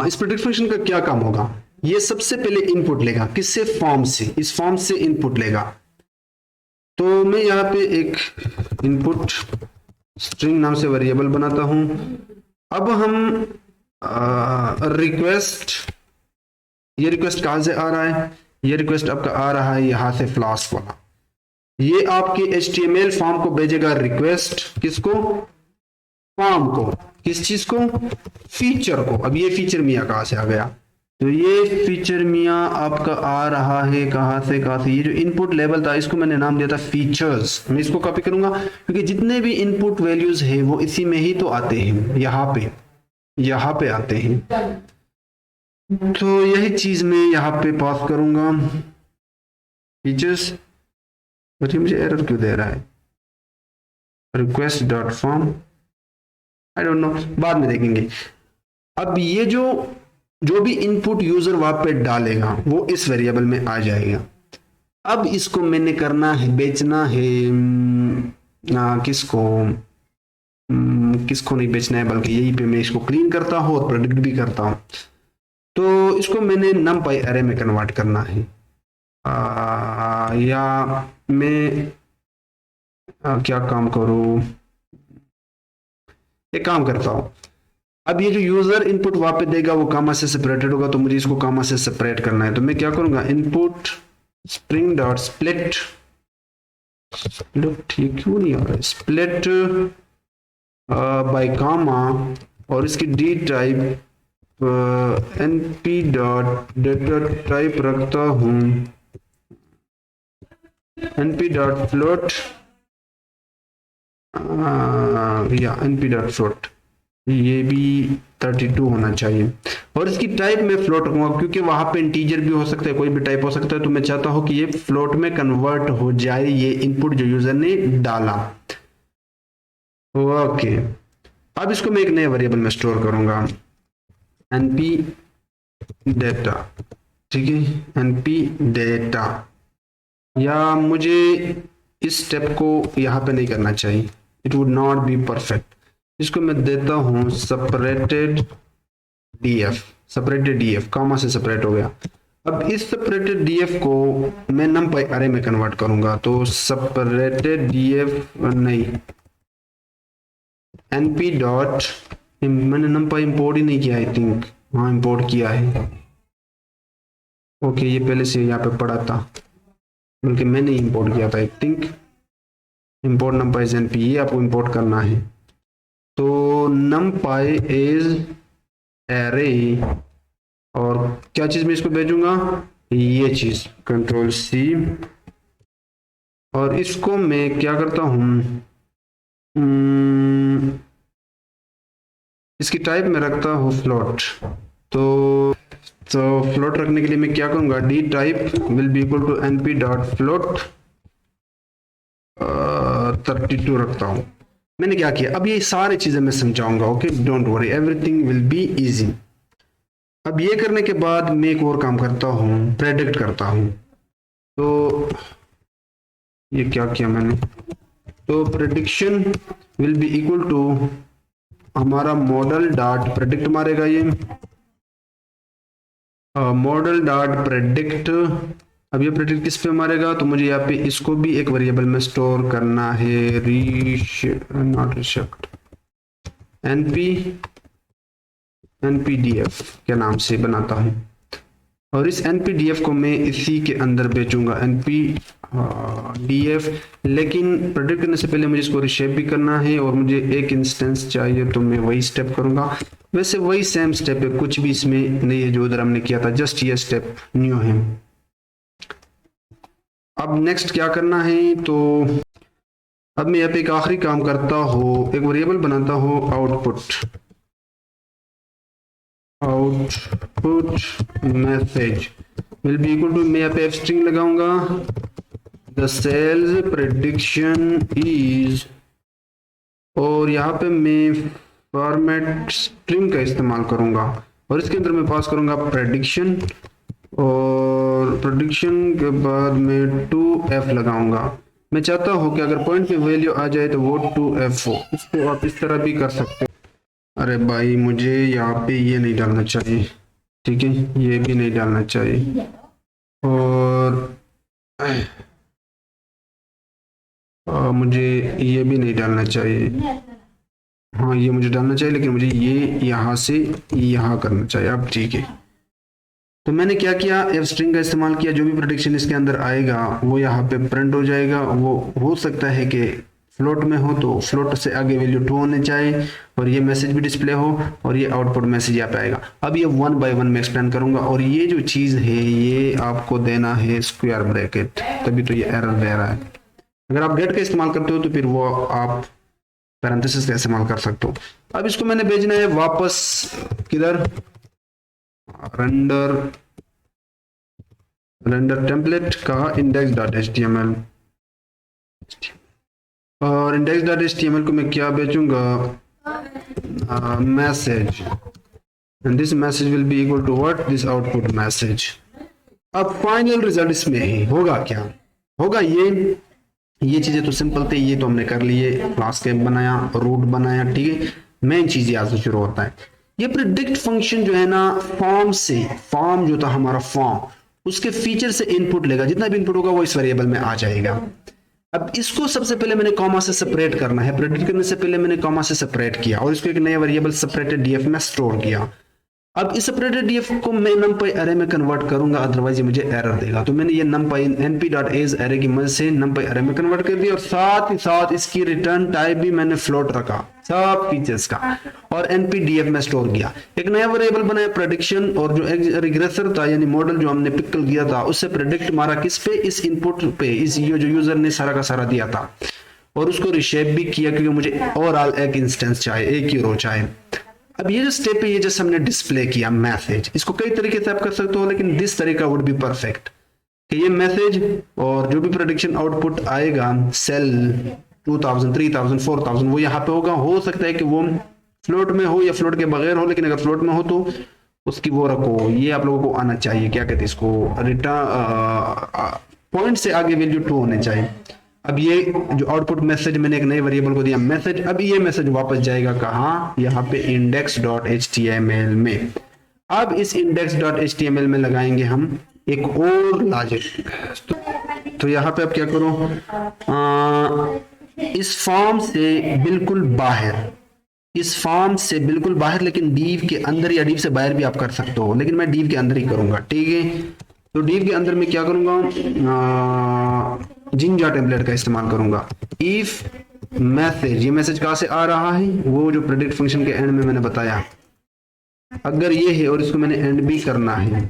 इस प्रेडिक्ट फंक्शन का क्या काम होगा, ये सबसे पहले इनपुट लेगा, किससे, फॉर्म से, इस फॉर्म से इनपुट लेगा। तो मैं यहाँ पे एक इनपुट स्ट्रिंग नाम से वेरिएबल बनाता हूं। अब हम रिक्वेस्ट, ये रिक्वेस्ट कहां से आ रहा है, ये रिक्वेस्ट आपका आ रहा है यहां से फ्लास्क वाला, ये आपके HTML फॉर्म को भेजेगा रिक्वेस्ट, किसको, फॉर्म को, किस चीज को, फीचर को। अब ये फीचर मियाँ कहां से आ गया, तो ये फीचर मियाँ आपका आ रहा है कहां से, ये जो इनपुट लेवल था इसको मैंने नाम दिया था फीचर्स। मैं इसको कॉपी करूंगा क्योंकि जितने भी इनपुट वैल्यूज है वो इसी में ही तो आते हैं, यहाँ पे आते हैं। तो यही चीज मैं यहाँ पे पास करूंगा फीचर्स। बच्चे मुझे एरर क्यों दे रहा है, request.form आई डोंट नो, बाद में देखेंगे। अब ये जो भी इनपुट यूजर वहां पे डालेगा वो इस वेरिएबल में आ जाएगा। अब इसको मैंने करना है, बेचना है किसको, किसको नहीं बेचना है, बल्कि यहीं पे मैं इसको क्लीन करता हूँ और प्रेडिक्ट भी करता हूँ। तो इसको मैंने numpy अरे में कन्वर्ट करना है, या मैं क्या काम करूँ, एक काम करता हूँ। अब ये जो यूजर इनपुट वहां पे देगा वो कामा से सेपरेटेड होगा, तो मुझे इसको कामा से सेपरेट करना है। तो मैं क्या करूंगा, इनपुट स्प्रिंग डॉट स्प्लिट, ठीक क्यों नहीं आ रहा है, स्प्लिट बाय कामा, और इसकी D type np dot data type रखता हूं np डॉट फ्लोट, या np डॉट फ्लोट, ये भी 32 होना चाहिए। और इसकी टाइप में फ्लोट रखूंगा क्योंकि वहां पे इंटीजर भी हो सकता है, कोई भी टाइप हो सकता है, तो मैं चाहता हूं कि ये फ्लोट में कन्वर्ट हो जाए, ये इनपुट जो यूजर ने डाला। ओके, अब इसको मैं एक नए वेरिएबल में स्टोर करूंगा, np डेटा, ठीक है, np डेटा, या मुझे इस स्टेप को यहां पे नहीं करना चाहिए, it would not be perfect. इसको मैं देता हूं सेपरेटेड df, सेपरेटेड df, कामा से सेपरेट हो गया। अब इस सेपरेटेड df को मैं numpy अरे में कन्वर्ट करूंगा, तो सेपरेटेड df नहीं, np डॉट, मैंने numpy इंपोर्ट ही नहीं किया, आई थिंक, हाँ इंपोर्ट किया है, ओके ये पहले से यहाँ पे पड़ा था, बल्कि मैंने इंपोर्ट किया था, I think import numpy is np, ये आपको इंपोर्ट करना है। तो numpy इज एरे, और क्या चीज में इसको भेजूंगा, ये चीज, कंट्रोल सी, और इसको मैं क्या करता हूं, इसकी टाइप में रखता हूं फ्लोट। तो फ्लोट रखने के लिए मैं क्या करूंगा, D type will be equal to np dot float 32 रखता हूं। मैंने क्या किया, अब ये सारी चीजें मैं समझाऊंगा, okay, don't worry, everything will be easy. अब ये करने के बाद मैं एक और काम करता हूँ, प्रेडिक्ट करता हूँ। तो ये क्या किया मैंने, तो prediction will be equal to हमारा मॉडल डॉट प्रेडिक्ट मारेगा, ये मॉडल डॉट प्रेडिक्ट। अब ये प्रेडिक्ट किस पे मारेगा, तो मुझे यहाँ पे इसको भी एक वेरिएबल में स्टोर करना है, नॉट रिशिफ्ट, npdf के नाम से बनाता हूँ, और इस npdf को मैं इसी के अंदर बेचूंगा, npdf। लेकिन प्रेडिक्ट करने से पहले मुझे इसको रिशेप भी करना है, और मुझे एक इंस्टेंस चाहिए, तो मैं वही स्टेप करूंगा। वैसे वही सेम स्टेप है, कुछ भी इसमें नहीं है जो उधर हमने किया था, जस्ट ये स्टेप न्यू है। अब नेक्स्ट क्या करना है, तो अब मैं यहाँ पे एक आखिरी काम करता हूँ, एक वेरिएबल बनाता हूँ output message will be equal to, मैं यहाँ पे एफ स्ट्रिंग लगाऊंगा, द सेल्स प्रेडिक्शन इज, और यहाँ पे मैं फॉर्मेट स्ट्रिंग का इस्तेमाल करूंगा, और इसके अंदर मैं पास करूंगा प्रेडिक्शन, और प्रेडिक्शन के बाद मैं 2f लगाऊंगा। मैं चाहता हूँ कि अगर पॉइंट पे वैल्यू आ जाए तो वो 2f हो, इसको आप इस तरह भी कर सकते हो। अरे भाई मुझे यहाँ पे ये नहीं डालना चाहिए, ठीक है, ये भी नहीं डालना चाहिए, और मुझे ये भी नहीं डालना चाहिए, हाँ ये मुझे डालना चाहिए, लेकिन मुझे ये यहाँ से यहाँ करना चाहिए। अब ठीक है, तो मैंने क्या किया, एफ स्ट्रिंग का इस्तेमाल किया, जो भी प्रेडिक्शन इसके अंदर आएगा वो यहाँ पे प्रिंट हो जाएगा। वो हो सकता है कि फ्लोट में हो, तो फ्लोट से आगे वैल्यू 2 होने चाहिए, और ये मैसेज भी डिस्प्ले हो, और ये आउटपुट मैसेज यहाँ पे आएगा। अब ये 1 बाय 1 में एक्सप्लेन करूंगा, और ये जो चीज़ है ये आपको देना है स्क्वायर ब्रैकेट, तभी तो ये एरर दे रहा है। अगर आप गेट का इस्तेमाल करते हो तो फिर वो आप पैरेंथेसिस का इस्तेमाल कर सकते हो। अब इसको मैंने भेजना है वापस किधर, रेंडर टेम्पलेट का index.html, और index.html को मैं क्या भेजूंगा, message, and this message will be equal to what? This output message. अब फाइनल रिजल्ट इसमें ही होगा क्या? होगा ये चीजें तो सिंपल थे, ये तो हमने कर लिए, क्लास कैप बनाया, रूट बनाया, ठीक है। मेन चीज यहाँ से शुरू होता है, ये प्रिडिक्ट फंक्शन जो है ना, फॉर्म जो था हमारा फॉर्म, उसके फीचर से इनपुट लेगा, जितना भी इनपुट होगा वो इस वेरिएबल में आ जाएगा। अब इसको सबसे पहले मैंने कॉमा से सेपरेट करना है, प्रेडिक्ट करने से पहले मैंने कॉमा से सेपरेट किया और इसको एक नया वेरिएबल सेपरेटेड डीएफ में स्टोर किया। अब इस सेपरेटेड डीएफ को मैं numpy अरे में कन्वर्ट करूंगा, अदरवाइज ये मुझे एरर देगा। तो मैंने ये numpy np.age अरे की मदद से numpy अरे में कन्वर्ट कर दिया और साथ ही साथ इसकी रिटर्न टाइप भी मैंने फ्लोट रखा, सब फीचर्स का, और npdf में स्टोर किया। एक नया वेरिएबल बनाया प्रेडिक्शन, और जो रिग्रेसर था यानी मॉडल जो हमने पिकल किया था उससे प्रेडिक्ट मारा किस पे? इस इनपुट पे, इस ये जो यूजर ने सारा का सारा दिया था, और उसको रिशेप भी किया क्योंकि मुझे ओवरऑल एक इंस्टेंस चाहिए, एक ही रो चाहिए। अब ये जो स्टेप है, ये जैसे हमने डिस्प्ले किया मैसेज, इसको कई तरीके से आप कर सकते हो, लेकिन दिस तरीका वुड बी परफेक्ट कि ये मैसेज और जो भी प्रेडिक्शन आउटपुट आएगा सेल 2000, 3000, 4000 वो यहाँ पे होगा। हो सकता है कि वो फ्लोट में हो या फ्लोट के बगैर हो, लेकिन अगर फ्लोट में हो तो उसकी वो रखो, ये आप लोगों को आना चाहिए, क्या कहते हैं इसको, रिटर्न पॉइंट से आगे वैल्यू 2 होने चाहिए। अब ये जो आउटपुट मैसेज मैंने एक नए वेरिएबल को दिया मैसेज, अब ये मैसेज वापस जाएगा कहाँ? यहाँ पे index.html में। अब इस index.html में लगाएंगे हम एक और लॉजिक। तो यहाँ पे अब क्या करो, इस फॉर्म से बिल्कुल बाहर, इस फॉर्म से बिल्कुल बाहर, लेकिन डीव के अंदर या डीव से बाहर भी आप कर सकते हो, लेकिन मैं डीव के अंदर ही करूंगा, ठीक है। तो डीव के अंदर मैं क्या करूंगा, जिंजा टेम्पलेट का इस्तेमाल करूंगा। इफ मैसेज, ये मैसेज कहां से आ रहा है? वो जो प्रेडिक्ट फंक्शन के एंड में मैंने बताया, अगर ये है और इसको मैंने एंड भी करना है,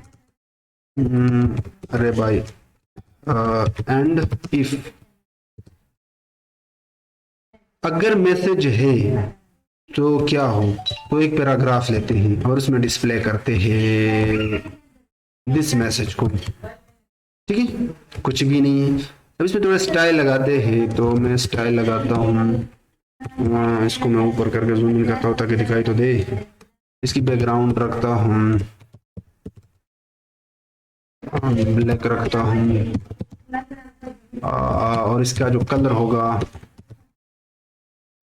अरे भाई, एंड इफ अगर मैसेज है तो क्या हो, तो एक पैराग्राफ लेते हैं और उसमें डिस्प्ले करते हैं दिस मैसेज को, ठीक है, कुछ भी नहीं है। अब इसमें थोड़ा स्टाइल लगाते हैं, तो मैं स्टाइल लगाता हूँ, इसको मैं ऊपर करके जूम इन करता हूँ ताकि दिखाई तो दे। इसकी बैकग्राउंड रखता हूँ ब्लैक रखता हूँ, और इसका जो कलर होगा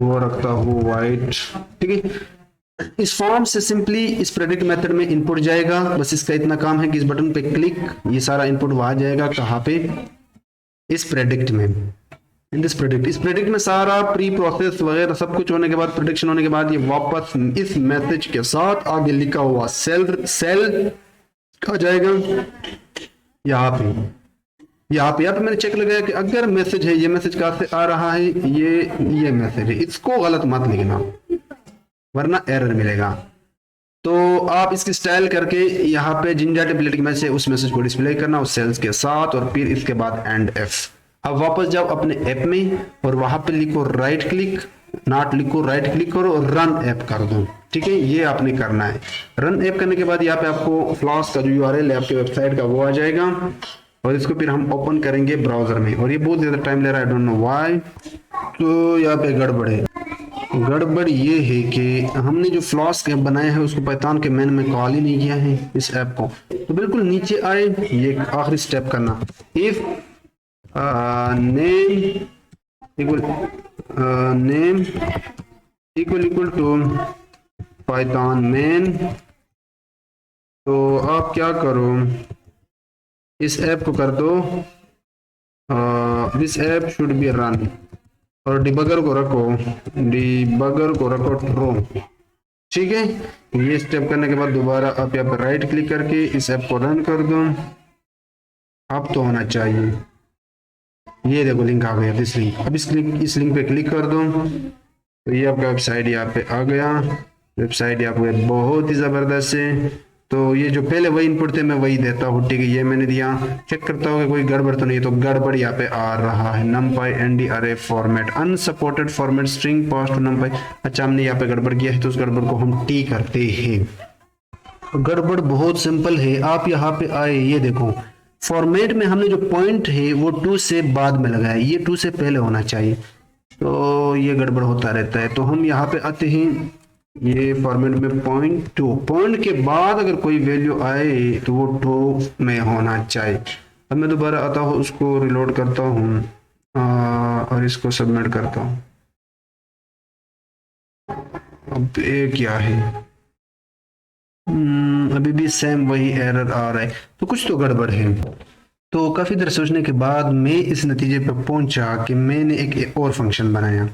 वो रखता हूँ वाइट, ठीक है। इस फॉर्म से सिंपली इस प्रेडिक्ट मेथड में इनपुट जाएगा, बस इसका इतना काम है कि इस बटन पे क्लिक, ये सारा इनपुट वहां जाएगा, कहाँ पे? इस प्रेडिक्ट में, इन दिस प्रेडिक्ट। इस प्रेडिक्ट में सारा प्री प्रोसेस वगैरह सब कुछ होने के बाद, प्रेडिक्शन होने के बाद, ये वापस इस मैसेज के साथ आगे लिखा हुआ सेल आ जाएगा यहाँ पे मैंने चेक लगाया कि अगर मैसेज है, ये मैसेज कहाँ से आ रहा है, ये मैसेज है, इसको गलत मत लिखना वरना एरर मिलेगा। तो आप इसकी स्टाइल करके यहाँ पे जिंजा टेम्पलेट में से उस मैसेज को डिस्प्ले करना उस सेल्स के साथ, और फिर इसके बाद एंड एफ। अब वापस जाओ अपने ऐप में और वहां पे लिखो राइट क्लिक, नॉट लिखो, राइट क्लिक करो और रन ऐप कर दो, ठीक है। ये आपने करना है। रन ऐप करने के बाद यहाँ पे आपको फ्लॉस का जो यूआरएल है आपके वेबसाइट का वो आ जाएगा, और इसको फिर हम ओपन करेंगे ब्राउजर में, और ये बहुत ज्यादा टाइम ले रहा है, आई डोंट नो व्हाई। तो यहाँ पे गड़बड़ ये है कि हमने जो फ्लॉस ऐप बनाया है उसको पाइथन के मैन में कॉल ही नहीं किया है इस ऐप को। तो बिल्कुल नीचे आए, ये आखिरी स्टेप करना, if name equal to Python main. तो आप क्या करो, इस ऐप को कर दो this app should be run, और डिबगर को रखो ट्रू, ठीक है। ये स्टेप करने के बाद दोबारा आप यहाँ पर राइट क्लिक करके इस ऐप को रन कर दो। अब तो होना चाहिए, ये देखो लिंक आ गया, दिस लिंक। अब इस लिंक पे क्लिक कर दो, तो ये आपका वेबसाइट यहाँ पे आ गया। वेबसाइट यहाँ पे बहुत ही जबरदस्त है। तो ये जो पहले वही इनपुट थे मैं वही देता हूँ, ठीक है। ये मैंने दिया, चेक करता हूँ कि कोई गड़बड़ तो नहीं, तो गड़बड़ यहाँ पे आ रहा है, numpy nd array format unsupported format string pass to numpy। अच्छा, हमने यहाँ पे गड़बड़ किया है तो उस गड़बड़ को हम टी करते हैं। गड़बड़ बहुत सिंपल है, आप यहाँ पे आए, ये देखो फॉर्मेट में हमने जो पॉइंट है वो 2 से बाद में लगाया, ये 2 से पहले होना चाहिए। तो ये गड़बड़ होता रहता है। तो हम यहाँ पे आते हैं, ये फॉर्मेट में पॉइंट के बाद अगर कोई वैल्यू आए तो वो ट्रू में होना चाहिए। अब मैं दोबारा आता हूँ, उसको रिलोड करता हूँ और इसको सबमिट करता हूँ। अब ये क्या है, अभी भी सेम वही एरर आ रहा है, तो कुछ तो गड़बड़ है। तो काफ़ी देर सोचने के बाद मैं इस नतीजे पर पहुंचा कि मैंने एक और फंक्शन बनाया,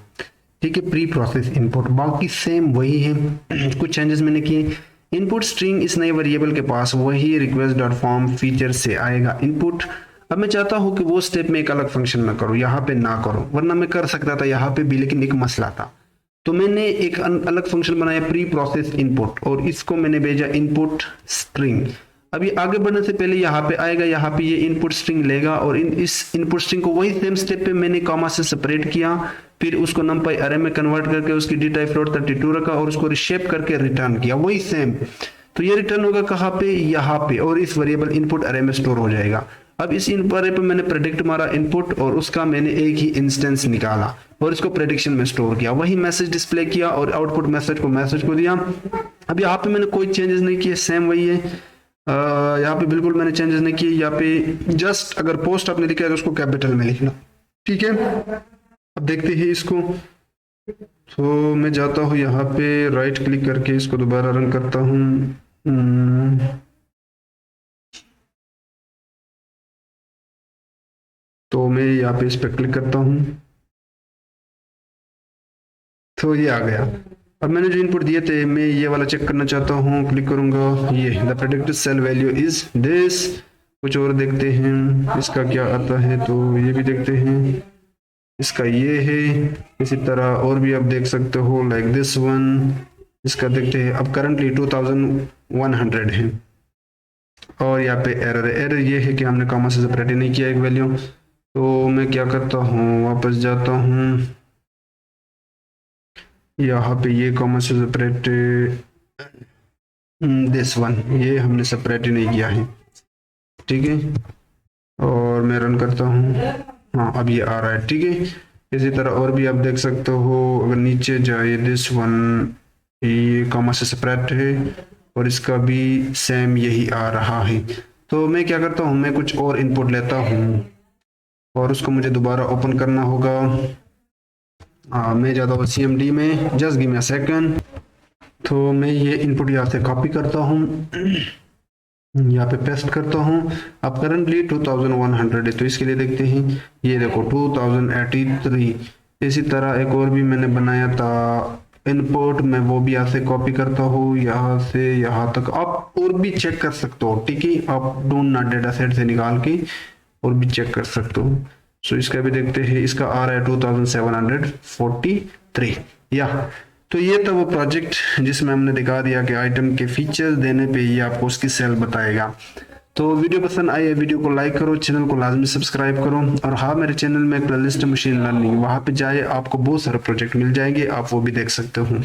ठीक है, प्री प्रोसेस इनपुट। बाकी सेम वही है, कुछ चेंजेस मैंने किए। इनपुट स्ट्रिंग इस नए वेरिएबल के पास वही रिक्वेस्ट डॉट फॉर्म फीचर से आएगा इनपुट। अब मैं चाहता हूँ कि वो स्टेप में एक अलग फंक्शन में करूँ, यहाँ पे ना करूँ, वरना मैं कर सकता था यहाँ पे भी, लेकिन एक मसला था। तो मैंने एक अलग फंक्शन बनाया प्री प्रोसेस इनपुट, और इसको मैंने भेजा इनपुट स्ट्रिंग। अभी आगे बढ़ने से पहले यहाँ पे आएगा, यहाँ पे ये इनपुट स्ट्रिंग लेगा और इस इनपुट स्ट्रिंग को वही सेम स्टेप पे मैंने कॉमा से सेपरेट किया, फिर उसको numpy अरे में कन्वर्ट करके उसकी डी टाइप फ्लोट 32 रखा और उसको रिशेप करके रिटर्न किया, वही सेम। तो ये रिटर्न होगा कहाँ पे, यहाँ पे, और इस वेरिएबल इनपुट अरे में स्टोर हो जाएगा। अब इस अरे पे मैंने प्रेडिक्ट मारा इनपुट, और उसका मैंने एक ही इंस्टेंस निकाला और इसको प्रेडिक्शन में स्टोर किया, वही मैसेज डिस्प्ले किया और आउटपुट मैसेज को दिया। अब यहाँ पे मैंने कोई चेंजेस नहीं किए, सेम वही है। यहाँ पे बिल्कुल मैंने चेंजेस नहीं किए। यहाँ पे जस्ट अगर पोस्ट आपने लिखा है तो उसको कैपिटल में लिखना, ठीक है। अब देखते हैं इसको। तो मैं जाता हूँ यहाँ पे, राइट क्लिक करके इसको दोबारा रन करता हूँ। तो मैं यहाँ पे इस पर क्लिक करता हूँ, तो ये आ गया। अब मैंने जो इनपुट दिए थे, मैं ये वाला चेक करना चाहता हूँ, क्लिक करूंगा, ये the predicted sale value is this. कुछ और देखते हैं इसका क्या आता है, तो ये भी देखते हैं, इसका ये है। इसी तरह और भी आप देख सकते हो, लाइक दिस वन, इसका देखते हैं। अब करंटली 2100 है, और यहाँ पे एरर ये है कि हमने कॉमा से सेपरेट नहीं किया एक वैल्यू। तो मैं क्या करता हूँ, वापस जाता हूँ, यहाँ पे ये कॉमा से सेपरेट दिस वन, ये हमने सेपरेट ही नहीं किया है, ठीक है। और मैं रन करता हूँ, हाँ अब ये आ रहा है, ठीक है। इसी तरह और भी आप देख सकते हो, अगर नीचे जाए दिस वन, ये कॉमा से सेपरेट है और इसका भी सेम यही आ रहा है। तो मैं क्या करता हूँ, मैं कुछ और इनपुट लेता हूँ और उसको मुझे दोबारा ओपन करना होगा। मैं जाता हूँ CMD में, just give me a second. तो मैं ये इनपुट यहाँ से कॉपी करता हूँ, यहाँ पे पेस्ट करता हूँ। अब करंटली 2100 है, तो इसके लिए देखते हैं, ये देखो 2083। इसी तरह एक और भी मैंने बनाया था इनपुट में, वो भी यहाँ से कॉपी करता हूँ, यहाँ से यहाँ तक। आप और भी चेक कर सकते हो, ठीक है, आप ढूंढना डेटा सेट से निकाल के और भी चेक कर सकते हो। सो इसका भी देखते हैं, इसका आ रहा है 2743 या। तो ये था वो प्रोजेक्ट जिसमें हमने दिखा दिया कि आइटम के फीचर्स देने पे ये आपको उसकी सेल बताएगा। तो वीडियो पसंद आई है, वीडियो को लाइक करो, चैनल को लाजमी सब्सक्राइब करो, और हाँ मेरे चैनल में एक प्लेलिस्ट है मशीन लर्निंग, वहाँ पे जाए, आपको बहुत सारे प्रोजेक्ट मिल जाएंगे, आप वो भी देख सकते हो।